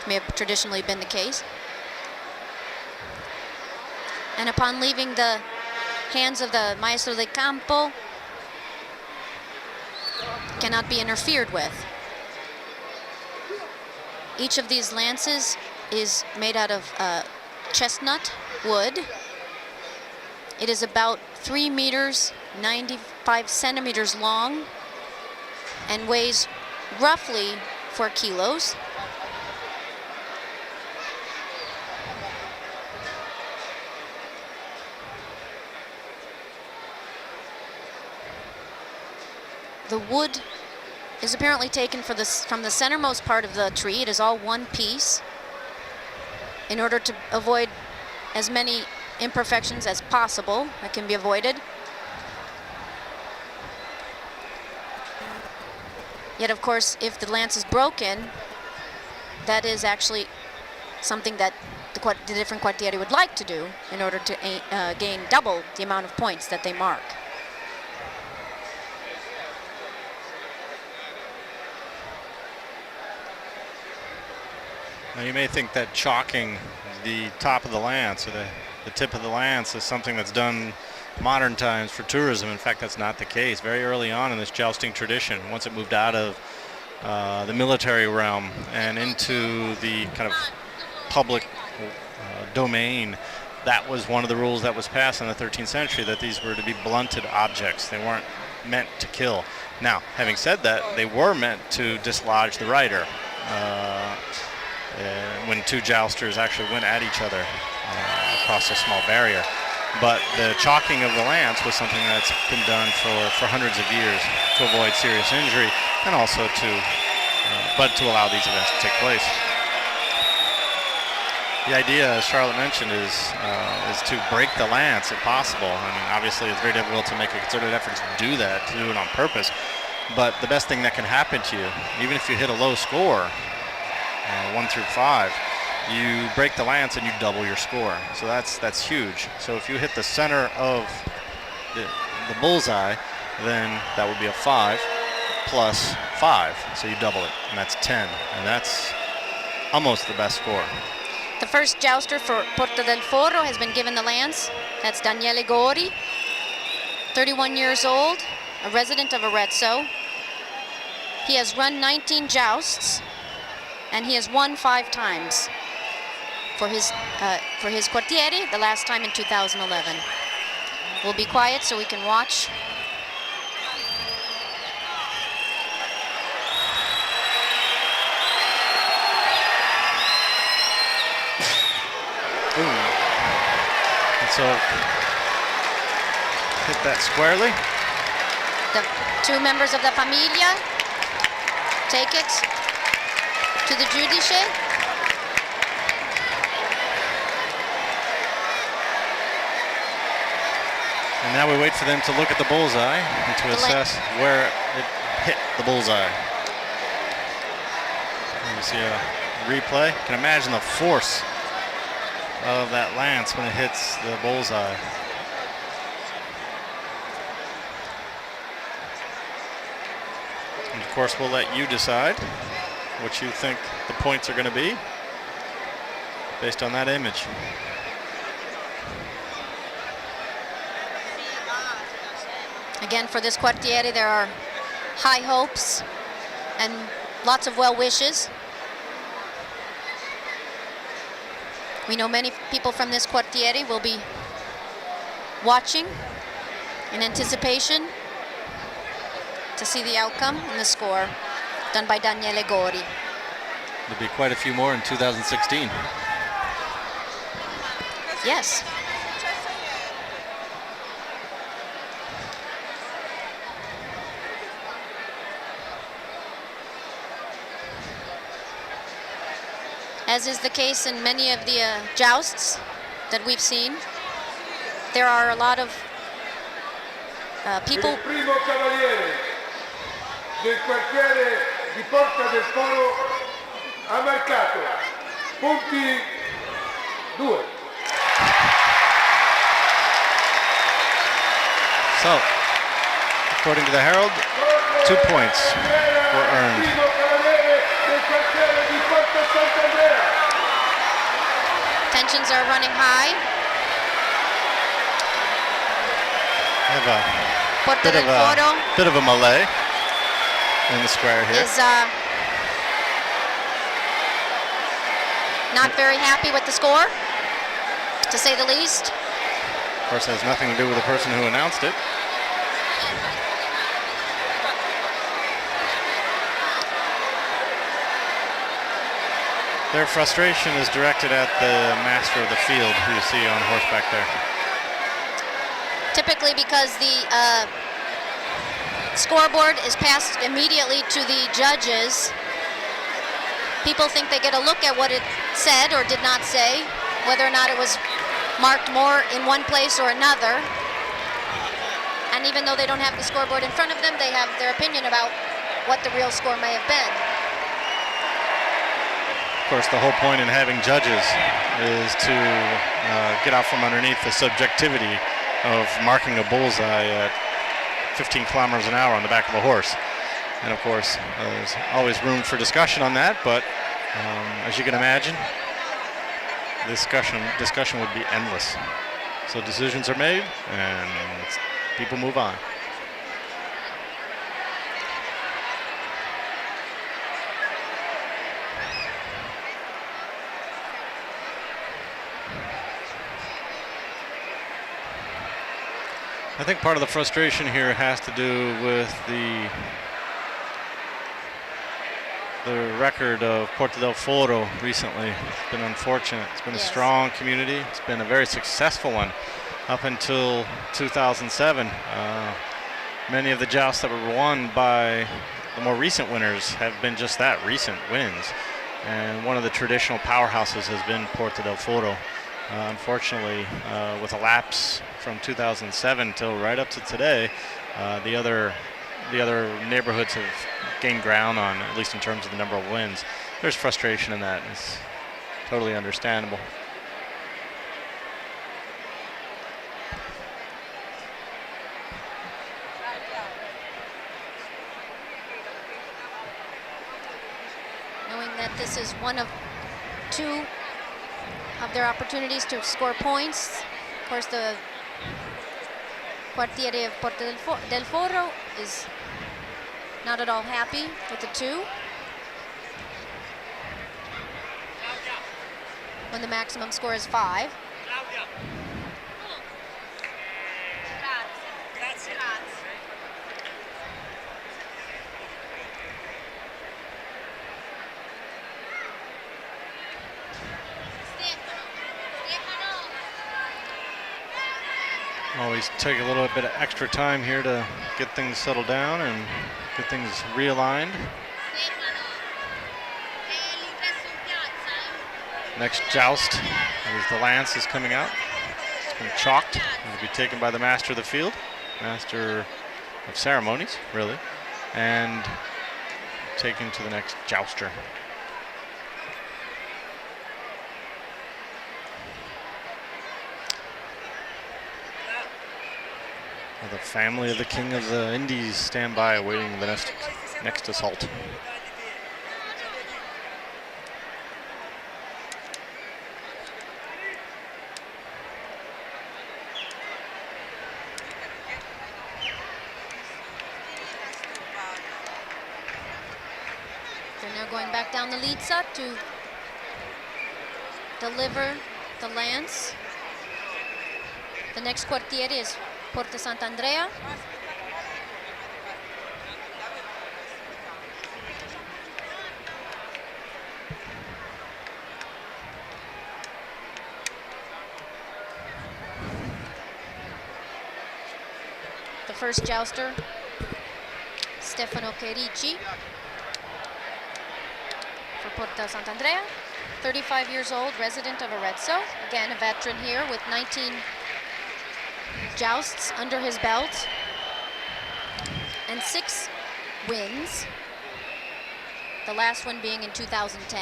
May have traditionally been the case. And upon leaving the hands of the maestro de campo, cannot be interfered with. Each of these lances is made out of chestnut wood. It is about 3 meters, 95 centimeters long, and weighs roughly 4 kilos. The wood is apparently taken from the centermost part of the tree. It is all one piece in order to avoid as many imperfections as possible that can be avoided. Yet, of course, if the lance is broken, that is actually something that the different quartieri would like to do in order to gain double the amount of points that they mark. Now you may think that chalking the top of the lance or the tip of the lance is something that's done modern times for tourism. In fact, that's not the case. Very early on in this jousting tradition, once it moved out of the military realm and into the kind of public domain, that was one of the rules that was passed in the 13th century, that these were to be blunted objects. They weren't meant to kill. Now, having said that, they were meant to dislodge the rider. When two jousters actually went at each other across a small barrier. But the chalking of the lance was something that's been done for hundreds of years to avoid serious injury and also to allow these events to take place. The idea, as Charlotte mentioned, is to break the lance if possible. I mean, obviously it's very difficult to make a concerted effort to do that, to do it on purpose. But the best thing that can happen to you, even if you hit a low score, 1 through 5, you break the lance and you double your score. So that's huge. So if you hit the center of the bullseye, then that would be a 5 plus 5. So you double it, and that's 10. And that's almost the best score. The first jouster for Porta del Forro has been given the lance. That's Daniele Gori, 31 years old, a resident of Arezzo. He has run 19 jousts, and he has won 5 times for his quartieri, the last time in 2011. We'll be quiet so we can watch. Ooh. And so hit that squarely. The 2 members of the familia take it to the giudice. And now we wait for them to look at the bullseye and to assess where it hit the bullseye. You see a replay. You can imagine the force of that lance when it hits the bullseye. And of course, we'll let you decide what you think the points are going to be based on that image. Again, for this quartiere, there are high hopes and lots of well wishes. We know many people from this quartiere will be watching in anticipation to see the outcome and the score done by Daniele Gori. There'll be quite a few more in 2016. Yes. As is the case in many of the jousts that we've seen, there are a lot of people. Il primo cavaliere del quartiere di Porta del Foro ha marcato punti 2. So, according to the Herald, 2 points were earned. Tensions are running high. Have a Porta del Foro bit of a melee in the square here. is not very happy with the score, to say the least. Of course, has nothing to do with the person who announced it. Their frustration is directed at the master of the field, who you see on horseback there. Typically because the scoreboard is passed immediately to the judges. People think they get a look at what it said or did not say, whether or not it was marked more in one place or another. And even though they don't have the scoreboard in front of them, they have their opinion about what the real score may have been. Of course, the whole point in having judges is to get out from underneath the subjectivity of marking a bullseye at 15 kilometers an hour on the back of a horse. And of course, there's always room for discussion on that, but as you can imagine, discussion would be endless. So decisions are made and people move on. I think part of the frustration here has to do with the record of Porta del Foro recently. It's been unfortunate. It's been a strong community. It's been a very successful one up until 2007. Many of the jousts that were won by the more recent winners have been just that, recent wins. And one of the traditional powerhouses has been Porta del Foro. Unfortunately, with a lapse from 2007 till right up to today, the other neighborhoods have gained ground on, at least in terms of the number of wins. There's frustration in that. It's totally understandable. Knowing that this is one of two of their opportunities to score points. Of course, the Quartiere of Porta del Foro is not at all happy with the 2. When the maximum score is 5. Always take a little bit of extra time here to get things settled down and get things realigned. Next joust, as the lance is coming out. It's been chalked. It will be taken by the master of the field, master of ceremonies, really, and taken to the next jouster. The family of the King of the Indies stand by awaiting the next assault. They're now going back down the Lizza to deliver the lance. The next quartiere is Porta Sant'Andrea. The first jouster, Stefano Cherici for Porta Sant'Andrea, 35 years old, resident of Arezzo. Again, a veteran here with 19 jousts under his belt and 6 wins, the last one being in 2010.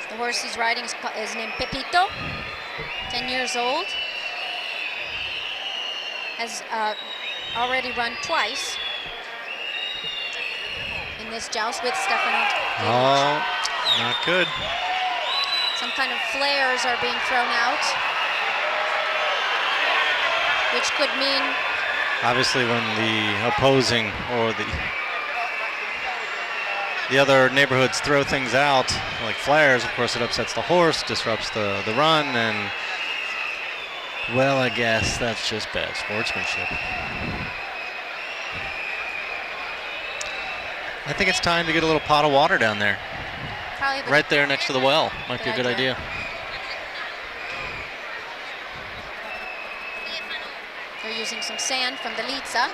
The horse he's riding is named Pepito, 10 years old. Has already run twice in this joust with Stefano. Oh, not good. Some kind of flares are being thrown out, which could mean... Obviously when the opposing or the other neighborhoods throw things out, like flares, of course it upsets the horse, disrupts the run, and well, I guess that's just bad sportsmanship. I think it's time to get a little pot of water down there. Probably Right there next to the well. Might be a good idea. They're using some sand from the Liza.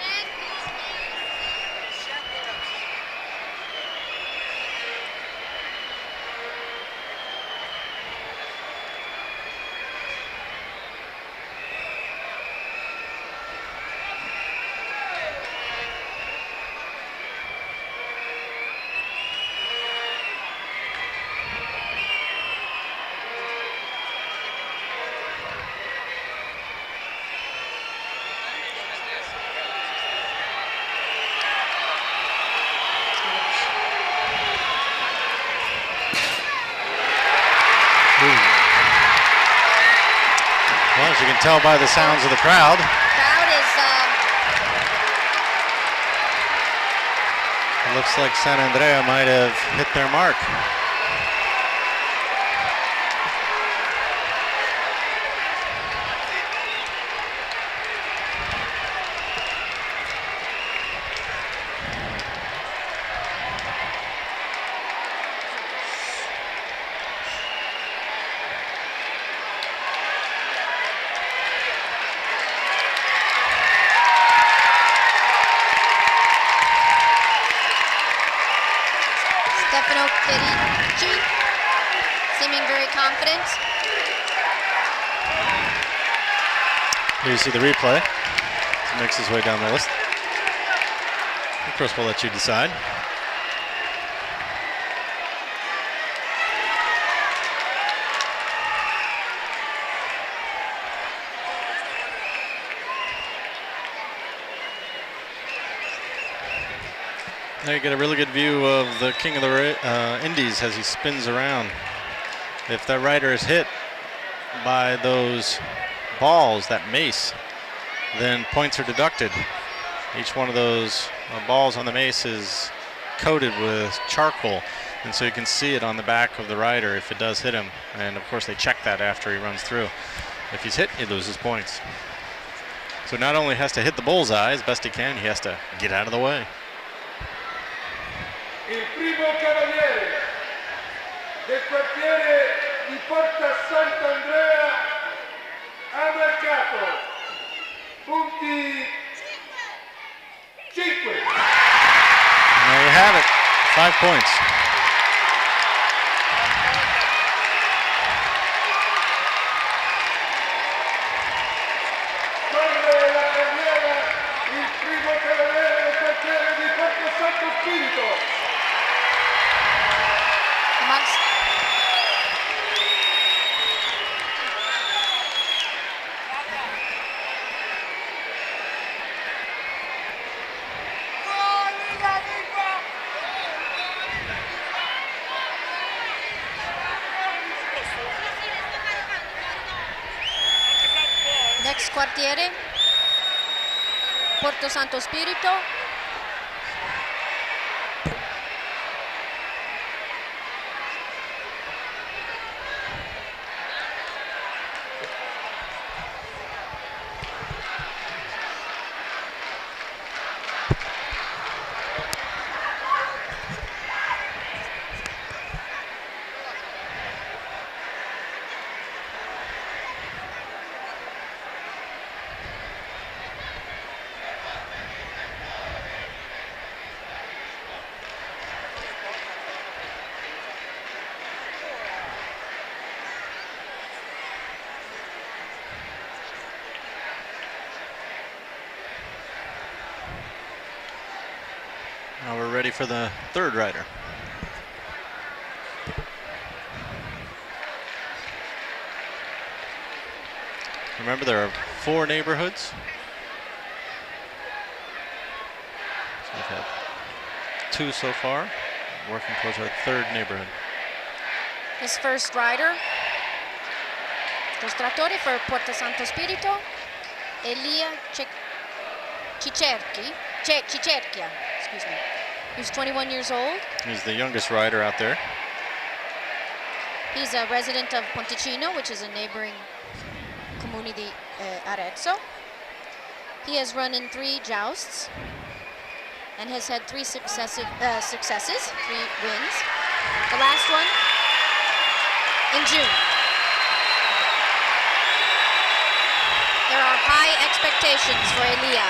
Well, as you can tell by the sounds of the crowd. Crowd is... It looks like Sant'Andrea might have hit their mark. Seeming very confident. Here you see the replay. He makes his way down the list. Of course, we'll let you decide. Now you get a really good view of the King of the Indies as he spins around. If that rider is hit by those balls, that mace, then points are deducted. Each one of those balls on the mace is coated with charcoal, and so you can see it on the back of the rider if it does hit him. And of course they check that after he runs through. If he's hit, he loses points. So not only has to hit the bullseye as best he can, he has to get out of the way. Il primo cavaliere del quartiere di Porta Sant'Andrea ha marcato punti 5. And there you have it, 5 points. Corre la carriera il primo cavaliere del quartiere di Porta Santo Spirito. Next quartiere, Porto Santo Spirito. Now we're ready for the third rider. Remember, there are 4 neighborhoods. So we've had 2 so far, working towards our 3rd neighborhood. His first rider, Giostratore for Porta Santo Spirito, Elia Cicerchia, excuse me. He's 21 years old. He's the youngest rider out there. He's a resident of Ponticino, which is a neighboring comune di Arezzo. He has run in 3 jousts and has had 3 successes, 3 wins. The last one in June. There are high expectations for Elia.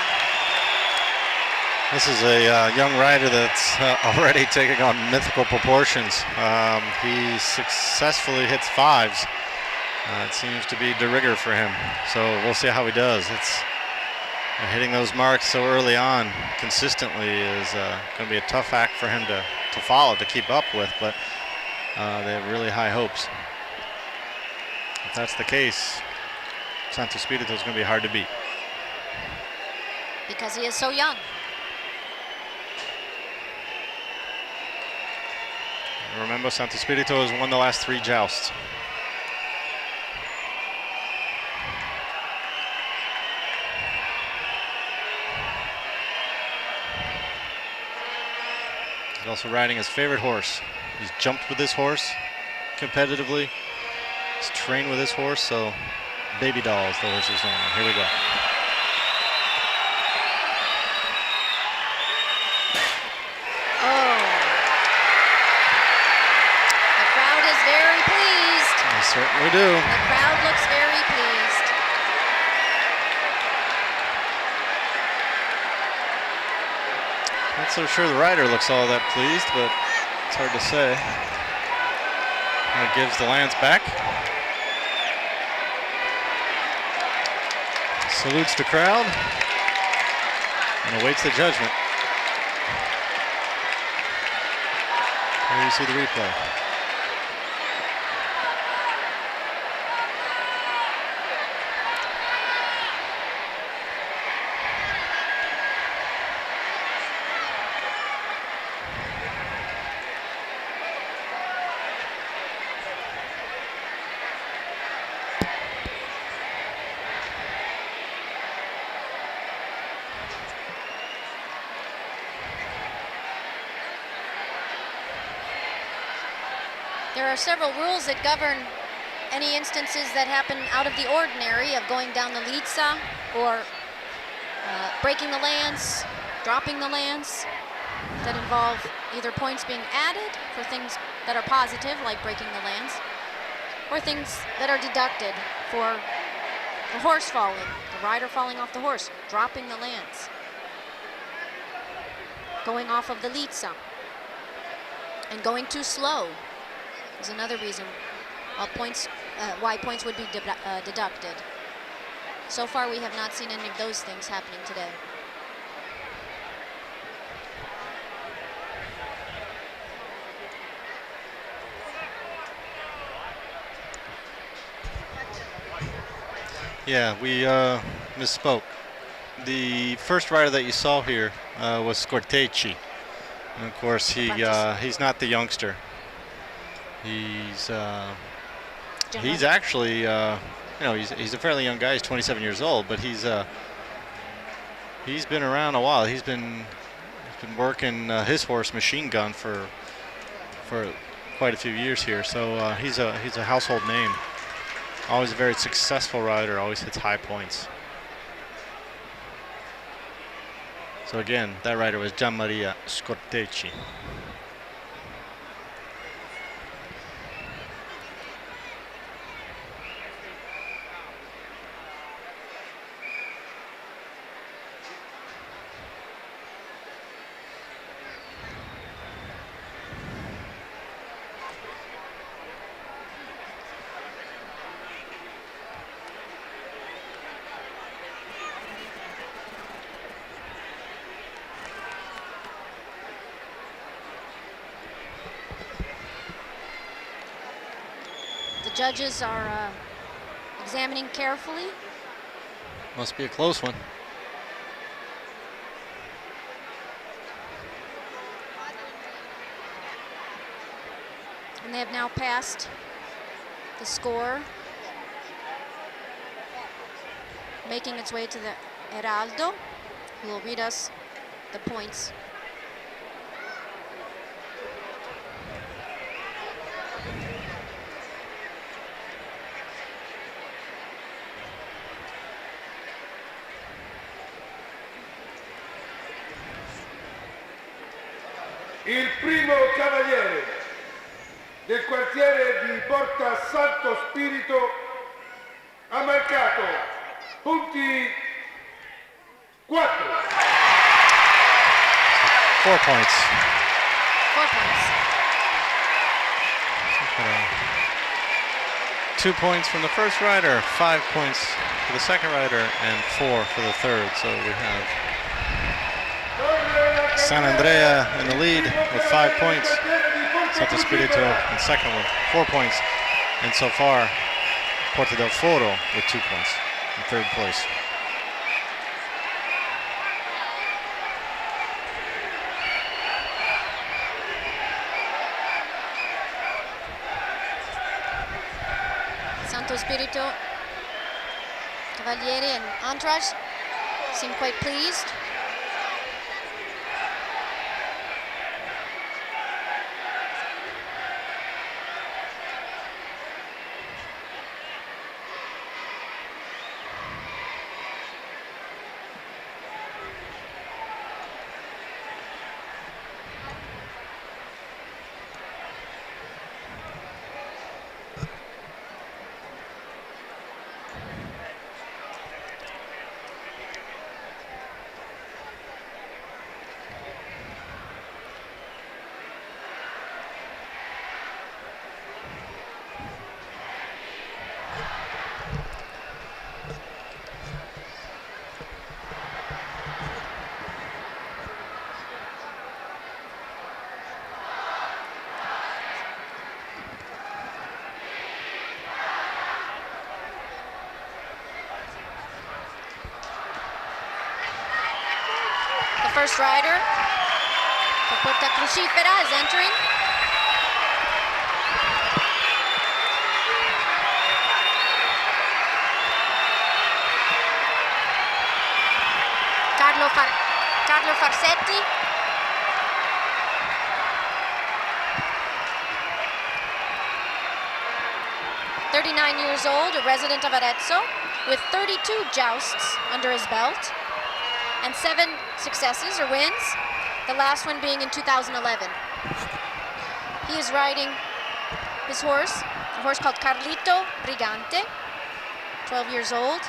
This is a young rider that's already taking on mythical proportions. He successfully hits 5s. It seems to be de rigueur for him. So we'll see how he does. It's hitting those marks so early on consistently is going to be a tough act for him to follow, to keep up with, but they have really high hopes. If that's the case, Santo Spirito is going to be hard to beat. Because he is so young. Remember, Santo Spirito has won the last 3 jousts. He's also riding his favorite horse. He's jumped with this horse competitively. He's trained with this horse, so Baby Doll is the horse's name. Here we go. Certainly do. The crowd looks very pleased. Not so sure the rider looks all that pleased, but it's hard to say. He gives the lance back. Salutes the crowd and awaits the judgment. Here you see the replay. There are several rules that govern any instances that happen out of the ordinary of going down the Lizza or breaking the lance, dropping the lance, that involve either points being added for things that are positive, like breaking the lance, or things that are deducted for the horse falling, the rider falling off the horse, dropping the lance, going off of the Lizza, and going too slow is another reason why points would be deducted. So far, we have not seen any of those things happening today. Yeah, we misspoke. The first rider that you saw here was Scortecci. And of course, he's not the youngster. He's actually, he's a fairly young guy. He's 27 years old, but he's been around a while. He's been working his horse Machine Gun for quite a few years here. So he's a household name. Always a very successful rider. Always hits high points. So again, that rider was Gianmaria Scortecci. Judges are examining carefully Must be a close one. And they have now passed the score, making its way to the Heraldo, who will read us the points. Il primo cavaliere del quartiere di Porta Santo Spirito ha marcato punti 4. 4 points. 4 points. 2 points from the first rider, 5 points for the second rider, and 4 for the third. So we have Sant'Andrea in the lead with 5 points. Santo Spirito in second with 4 points. And so far, Porta del Foro with 2 points in third place. Santo Spirito, Cavalieri and entourage seem quite pleased. First rider for Porta Crucifera is entering. Carlo Farsetti. "39 years old, a resident of Arezzo, with 32 jousts under his belt and 7 successes or wins, the last one being in 2011. He is riding his horse, a horse called Carlito Brigante, 12 years old.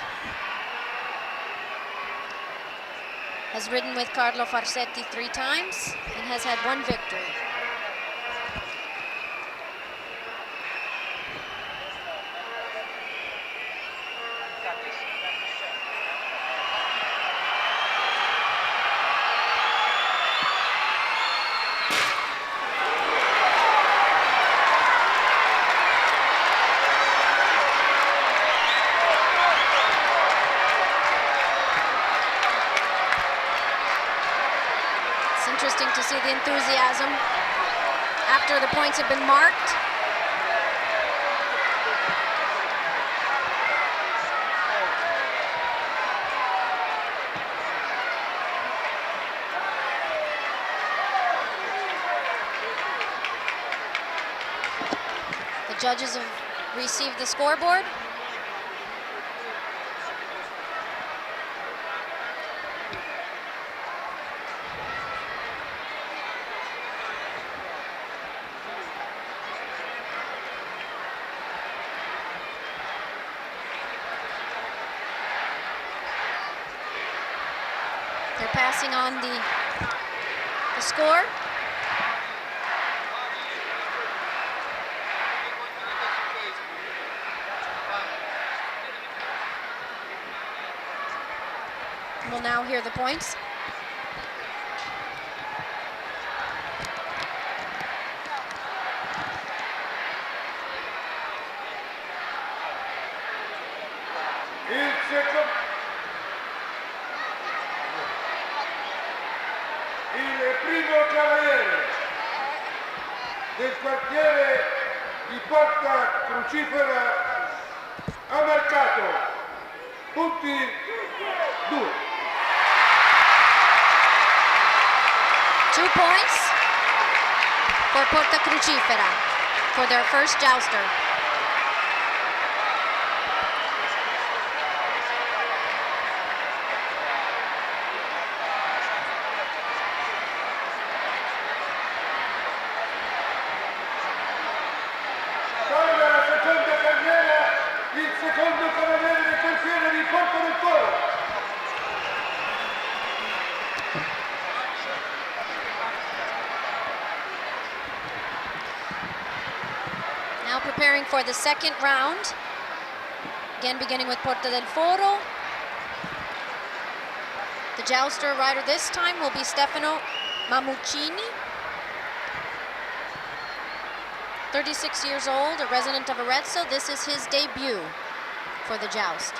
Has ridden with Carlo Farsetti 3 times and has had 1 victory. Interesting to see the enthusiasm after the points have been marked. The judges have received the scoreboard. They're passing on the score. We'll now hear the points. cavaliere del quartiere di Porta Crucifera ha marcato punti 2. 2 points for Porta Crucifera for their first jouster. Salva la seconda carriera il secondo cavaliere del quartiere di Porta del Foro. Now preparing for the second round. Again, beginning with Porta del Foro. The jouster rider this time will be Stefano Mamuccini. 36 years old, a resident of Arezzo. This is his debut for the joust.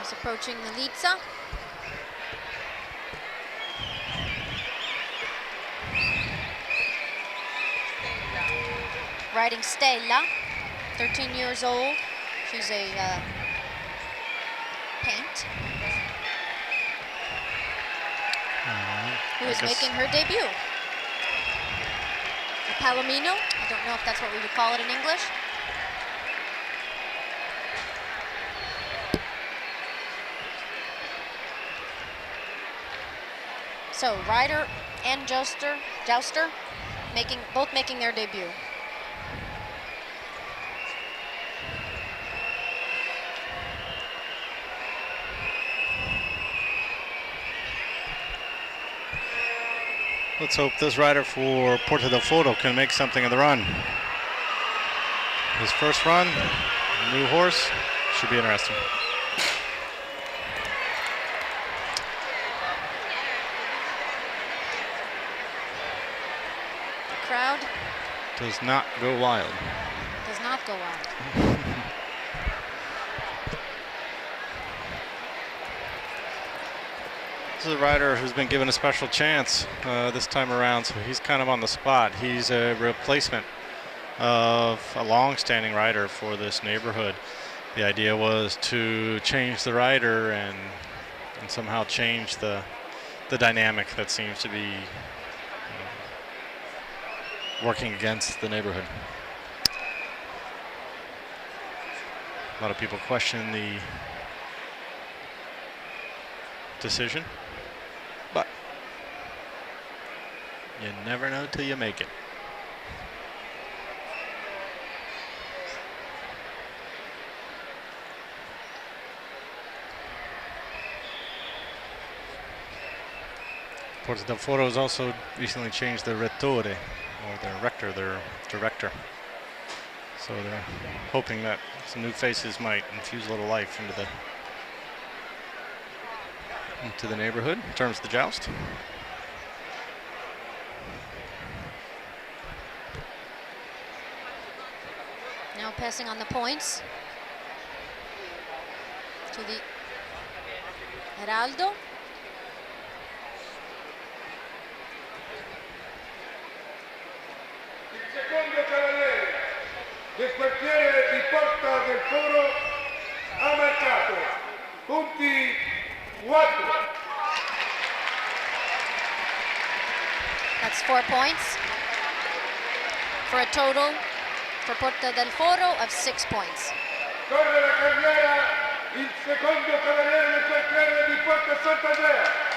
He's approaching the Lizza. Riding Stella, 13 years old. She's a paint. Who is making her debut. A Palomino. I don't know if that's what we would call it in English. So rider and jouster both making their debut. Let's hope this rider for Porta del Foro can make something of the run. His first run, new horse, should be interesting. The crowd does not go wild. Does not go wild. This is a rider who's been given a special chance this time around, so he's kind of on the spot. He's a replacement of a long-standing rider for this neighborhood. The idea was to change the rider and somehow change the dynamic that seems to be working against the neighborhood. A lot of people question the decision, but you never know till you make it. Porta del Foro has also recently changed their rettore, or their rector, their director. So they're hoping that some new faces might infuse a little life into the neighborhood in terms of the joust. Now passing on the points to the Heraldo. Il secondo cavaliere del quartiere di Porta del Foro ha marcato punti 4. That's 4 points for a total for Porta del Foro of 6 points. Corre la carriera il secondo cavaliere del quartiere di Porta Sant'Andrea.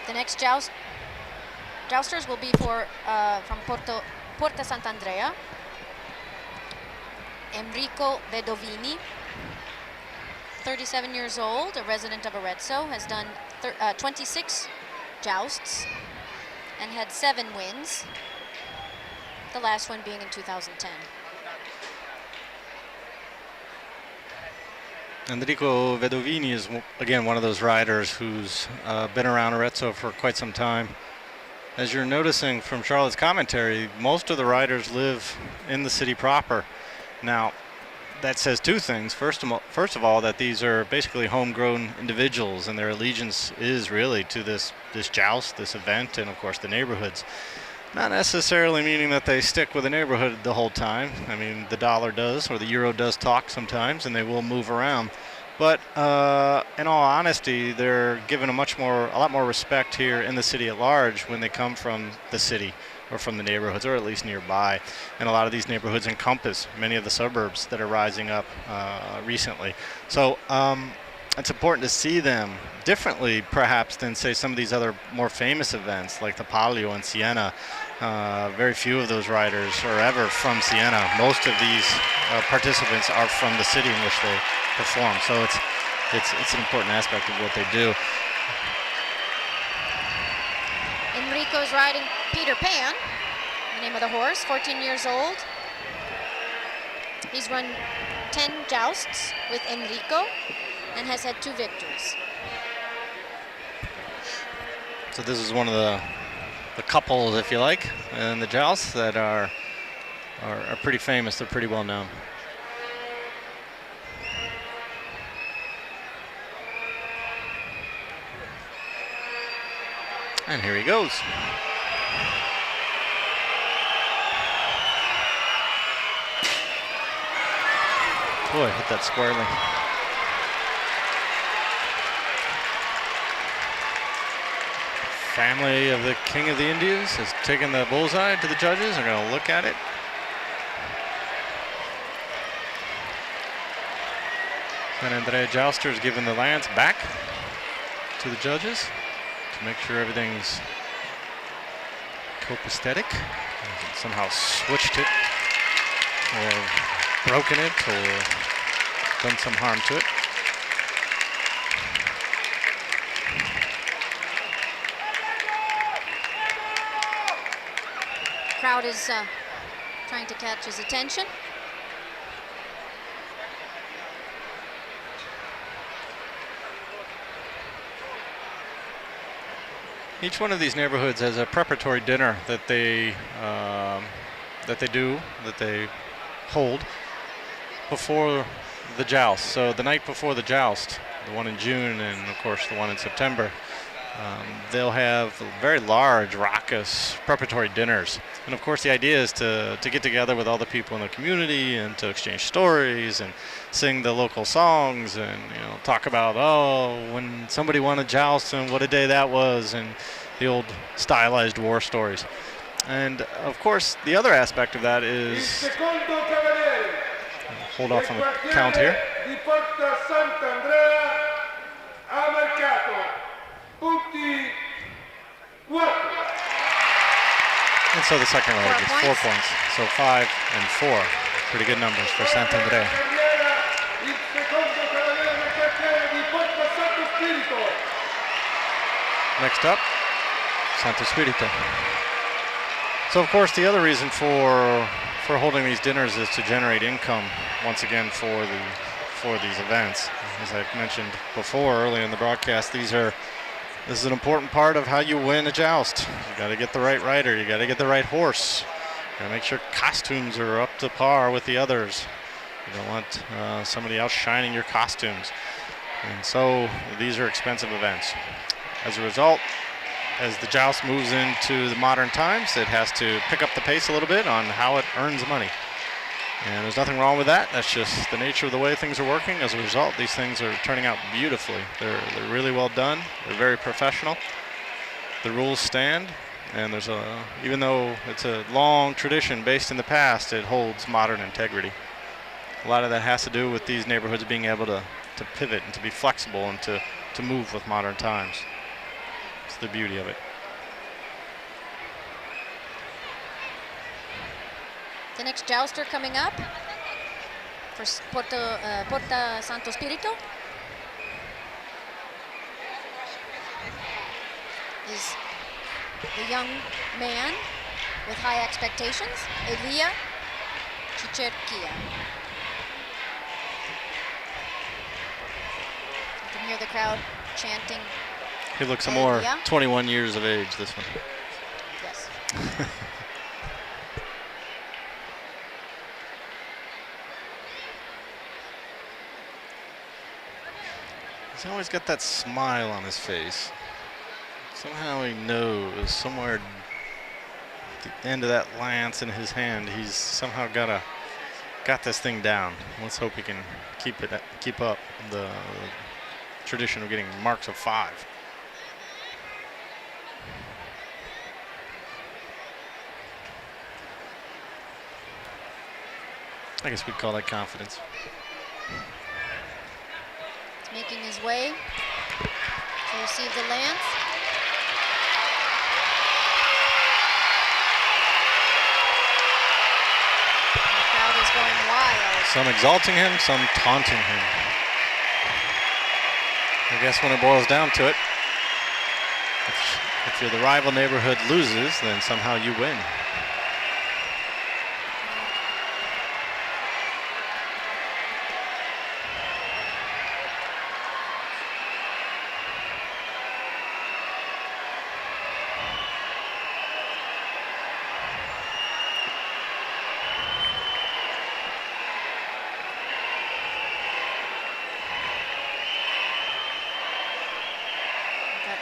The next jousters will be from Porta Sant'Andrea. Enrico Vedovini, 37 years old, a resident of Arezzo, has done 26 jousts and had 7 wins, the last one being in 2010. Enrico Vedovini is, again, one of those riders who's been around Arezzo for quite some time. As you're noticing from Charlotte's commentary, most of the riders live in the city proper. Now, that says 2 things. First of all, that these are basically homegrown individuals, and their allegiance is really to this joust, this event, and of course the neighborhoods. Not necessarily meaning that they stick with the neighborhood the whole time. I mean, the dollar does, or the euro does talk sometimes, and they will move around. But in all honesty, they're given a lot more respect here in the city at large when they come from the city or from the neighborhoods, or at least nearby. And a lot of these neighborhoods encompass many of the suburbs that are rising up recently. So it's important to see them differently, perhaps, than, say, some of these other more famous events like the Palio in Siena. Very few of those riders are ever from Siena. Most of these participants are from the city in which they perform. So it's an important aspect of what they do. Enrico's riding Peter Pan, the name of the horse, 14 years old. He's run 10 jousts with Enrico and has had 2 victories. So this is one of the couples, if you like, in the jousts that are pretty famous. They're pretty well known. And here he goes. Boy, hit that squarely. Family of the King of the Indies has taken the bullseye to the judges. They're going to look at it. Sant'Andrea jousters giving the lance back to the judges to make sure everything's copacetic. Somehow switched it or broken it or done some harm to it. Crowd is trying to catch his attention. Each one of these neighborhoods has a preparatory dinner that they hold before the joust. So the night before the joust, the one in June and of course the one in September, they'll have very large, raucous preparatory dinners. And of course the idea is to get together with all the people in the community and to exchange stories and sing the local songs and, you know, talk about, oh, when somebody won a joust and what a day that was, and the old stylized war stories. And of course the other aspect of that is, hold off on the count here. So the second row gets 4 points. So 5 and 4. Pretty good numbers for Sant'Andrea. Il secondo cavaliere del quartiere di Porta Santo Spirito. Next up, Santo Spirito. So of course the other reason for holding these dinners is to generate income once again for these events. As I mentioned before earlier in the broadcast, this is an important part of how you win a joust. You got to get the right rider, you got to get the right horse. You got to make sure costumes are up to par with the others. You don't want somebody else shining your costumes. And so these are expensive events. As a result, as the joust moves into the modern times, it has to pick up the pace a little bit on how it earns money. And there's nothing wrong with that. That's just the nature of the way things are working. As a result, these things are turning out beautifully. They're really well done. They're very professional. The rules stand, and even though it's a long tradition based in the past, it holds modern integrity. A lot of that has to do with these neighborhoods being able to pivot and to be flexible and to move with modern times. It's the beauty of it. The next jouster coming up for Porta Santo Spirito is the young man with high expectations, Elia Cicerchia. You can hear the crowd chanting. He looks more 21 years of age, this one. Yes. He's always got that smile on his face. Somehow he knows somewhere at the end of that lance in his hand, he's somehow got this thing down. Let's hope he can keep up the tradition of getting marks of 5. I guess we'd call that confidence. He's making his way to receive the lance. The crowd is going wild. Some exalting him, some taunting him. I guess when it boils down to it, if you're the rival neighborhood loses, then somehow you win.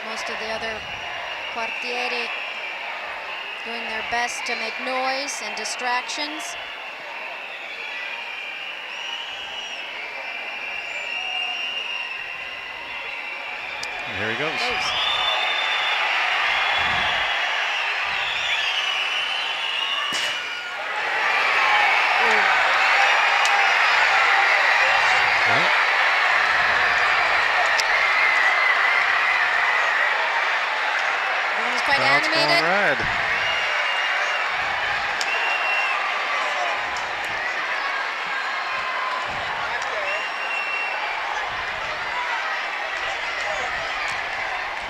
Most of the other quartieri doing their best to make noise and distractions. And here he goes. Quite animated. Red.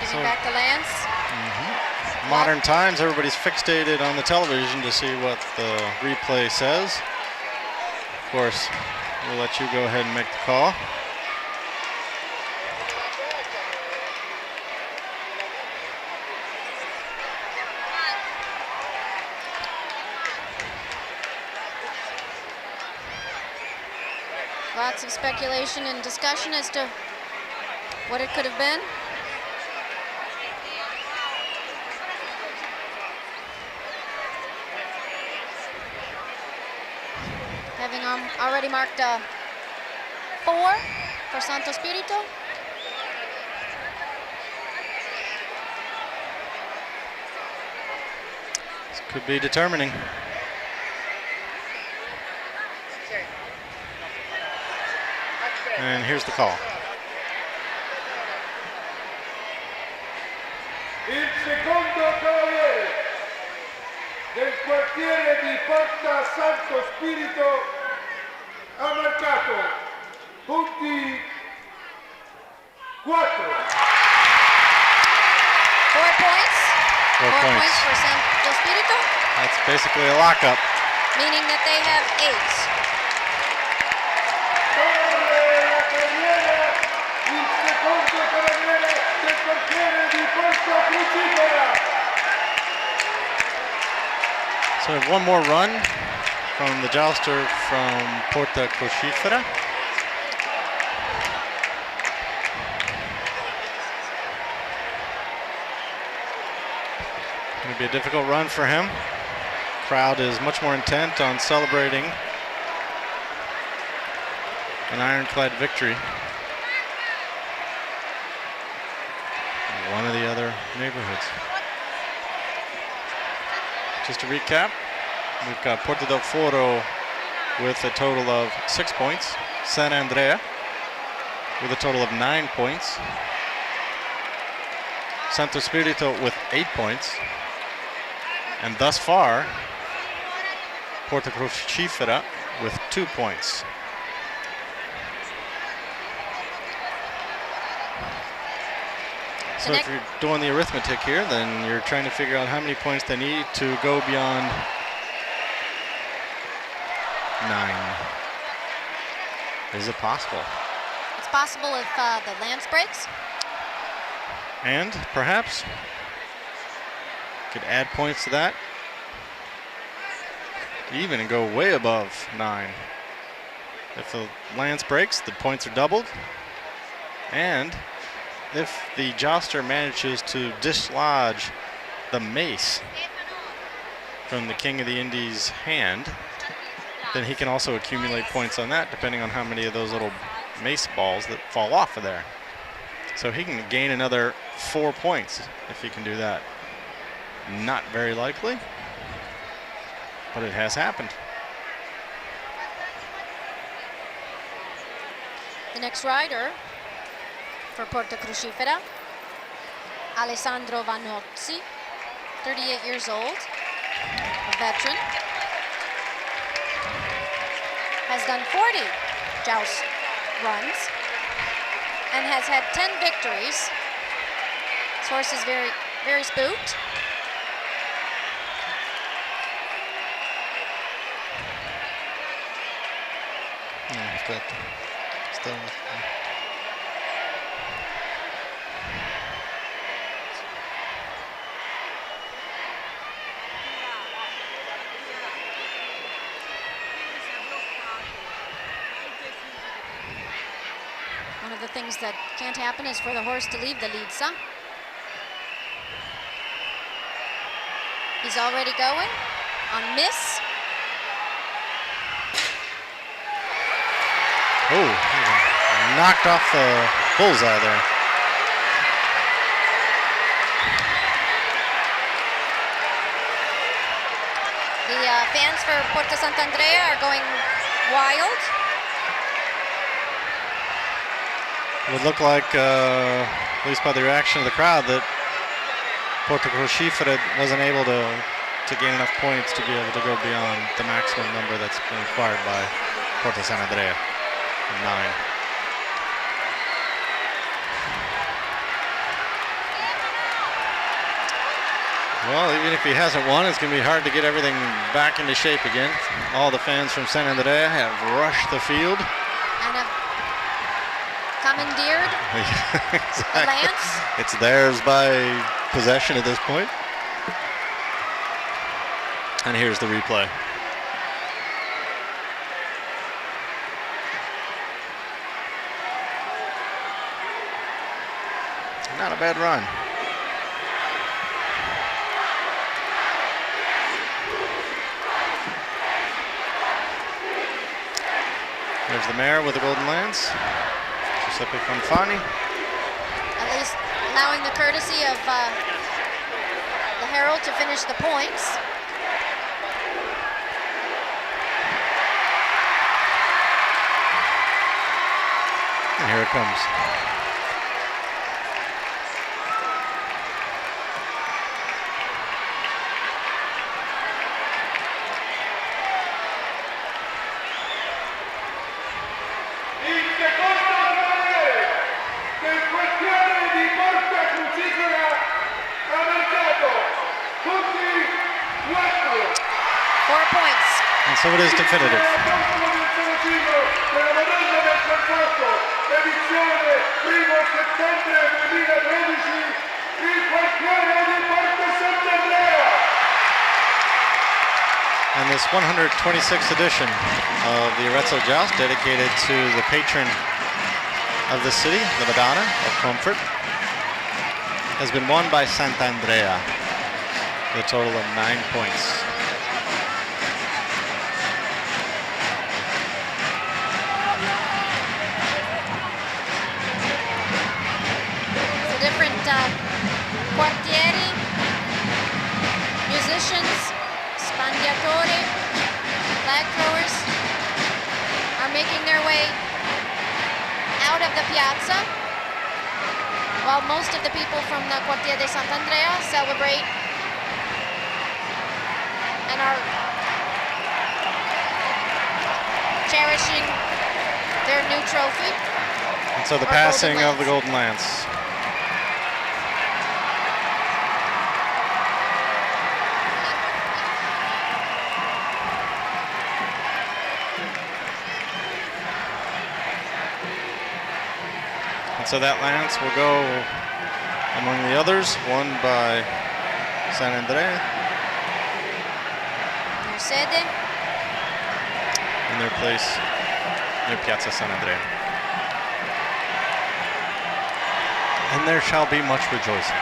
Giving back the lance. Modern times, everybody's fixated on the television to see what the replay says. Of course, we'll let you go ahead and make the call. Lots of speculation and discussion as to what it could have been. Having already marked 4 for Santo Spirito. This could be determining. And here's the call. Il secondo cavaliere del quartiere di Porta Santo Spirito ha marcato punti 4. 4 points. 4 4 points. points for Santo Spirito, That's basically a lockup. meaning that they have 8. Corre la carriera il secondo carabiniere del quartiere di Porta Crucifera. So we have one more run from the jouster from Porta Crucifera. Going to be a difficult run for him. Crowd is much more intent on celebrating an ironclad victory in one of the other neighborhoods. Just to recap, we've got Porta del Foro with a total of 6 points, Sant'Andrea with a total of 9 points, Santo Spirito with 8 points, and thus far, Porta Crucifera with 2 points. So if you're doing the arithmetic here, then you're trying to figure out how many points they need to go beyond 9. Is it possible? It's possible if the lance breaks. And perhaps could add points to that, even and go way above 9. If the lance breaks, the points are doubled, and if the jouster manages to dislodge the mace from the King of the Indies' hand, then he can also accumulate points on that, depending on how many of those little mace balls that fall off of there. So he can gain another 4 points if he can do that. Not very likely, but it has happened. The next rider for Porta Crucifera, Alessandro Vanozzi, 38 years old, a veteran, has done 40 joust runs and has had 10 victories. His horse is very, very spooked. One of the things that can't happen is for the horse to leave the Lizza. He's already going on miss. Oh, knocked off the bullseye there. The fans for Porta Sant'Andrea are going wild. It would look like, at least by the reaction of the crowd, that Porta Crucifera wasn't able to gain enough points to be able to go beyond the maximum number that's been required by Porta Sant'Andrea, 9. Well, even if he hasn't won, it's going to be hard to get everything back into shape again. All the fans from Sant'Andrea have rushed the field. And have commandeered Exactly. the lance. It's theirs by possession at this point. And here's the replay. Not a bad run. There's the mare with the golden lance, Giuseppe Fanfani. At least allowing the courtesy of the herald to finish the points. And here it comes. so it is definitive. Della Madonna del Conforto, edizione 1 settembre 2013, il quartiere di Porto Sant'Andrea. And this 126th edition of the Arezzo Joust, dedicated to the patron of the city, the Madonna of Comfort, has been won by Sant'Andrea, a total of 9 points. So different quartieri, musicians, spandiatori, flag throwers are making their way out of the piazza, while most of the people from the Quartiere di Sant'Andrea celebrate and are cherishing their new trophy. And so the Or passing Golden of the Golden Lance. So that lance will go among the others, won by Sant'Andrea Their sede. in their place near Piazza Sant'Andrea. And there shall be much rejoicing.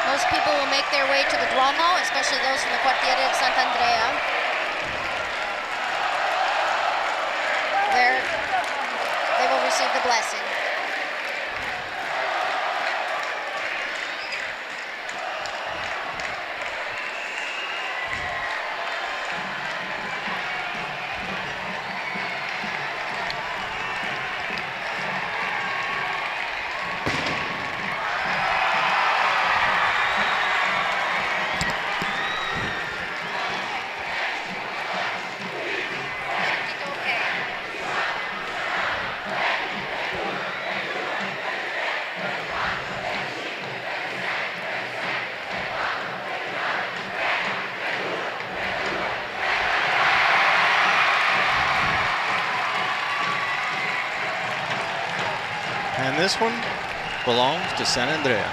Most people will make their way to the Duomo, especially those from the Quartiere di Sant'Andrea, where they will receive the blessing. And this one belongs to Sant'Andrea.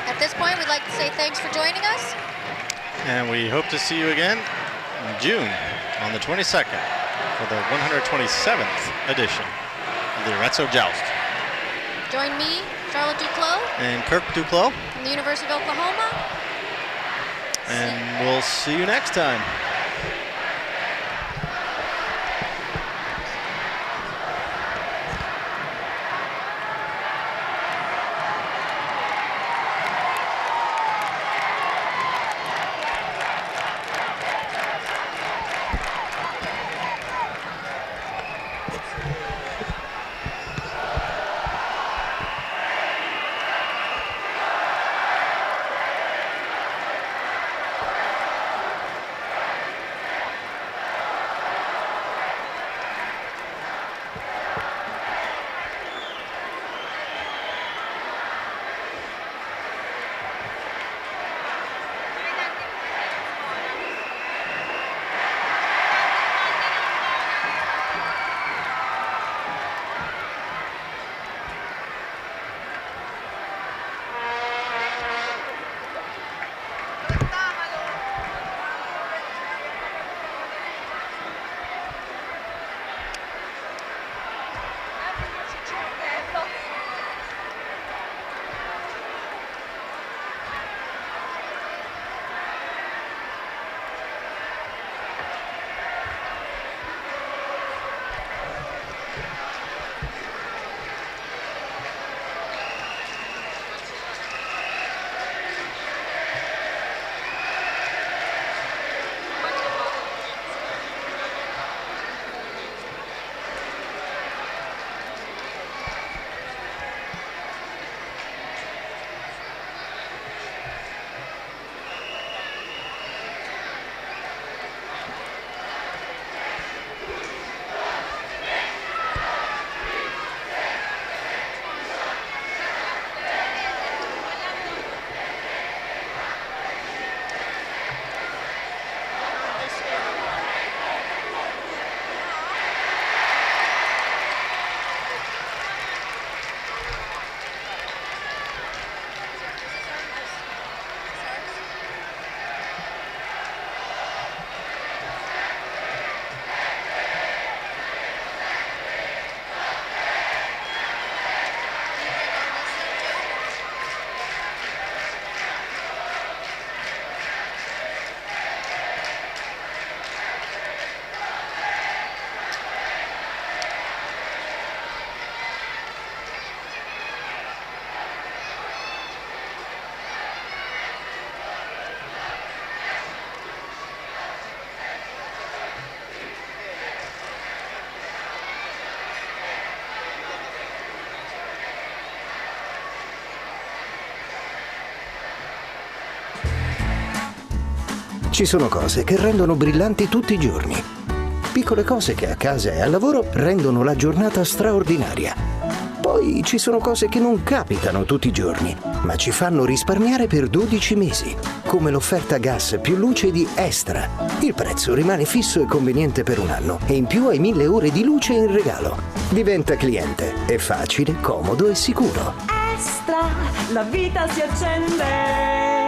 At this point, we'd like to say thanks for joining us. And we hope to see you again in June on the 22nd for the 127th edition of the Arezzo Joust. Join me, Charlotte Duclos, And Kirk Duclos, from the University of Oklahoma. and we'll see you next time. Ci sono cose che rendono brillanti tutti i giorni. Piccole cose che a casa e al lavoro rendono la giornata straordinaria. Poi ci sono cose che non capitano tutti i giorni, ma ci fanno risparmiare per 12 mesi, come l'offerta gas più luce di Extra. Il prezzo rimane fisso e conveniente per un anno e in più hai 1000 ore di luce in regalo. Diventa cliente. È facile, comodo e sicuro. Extra, la vita si accende.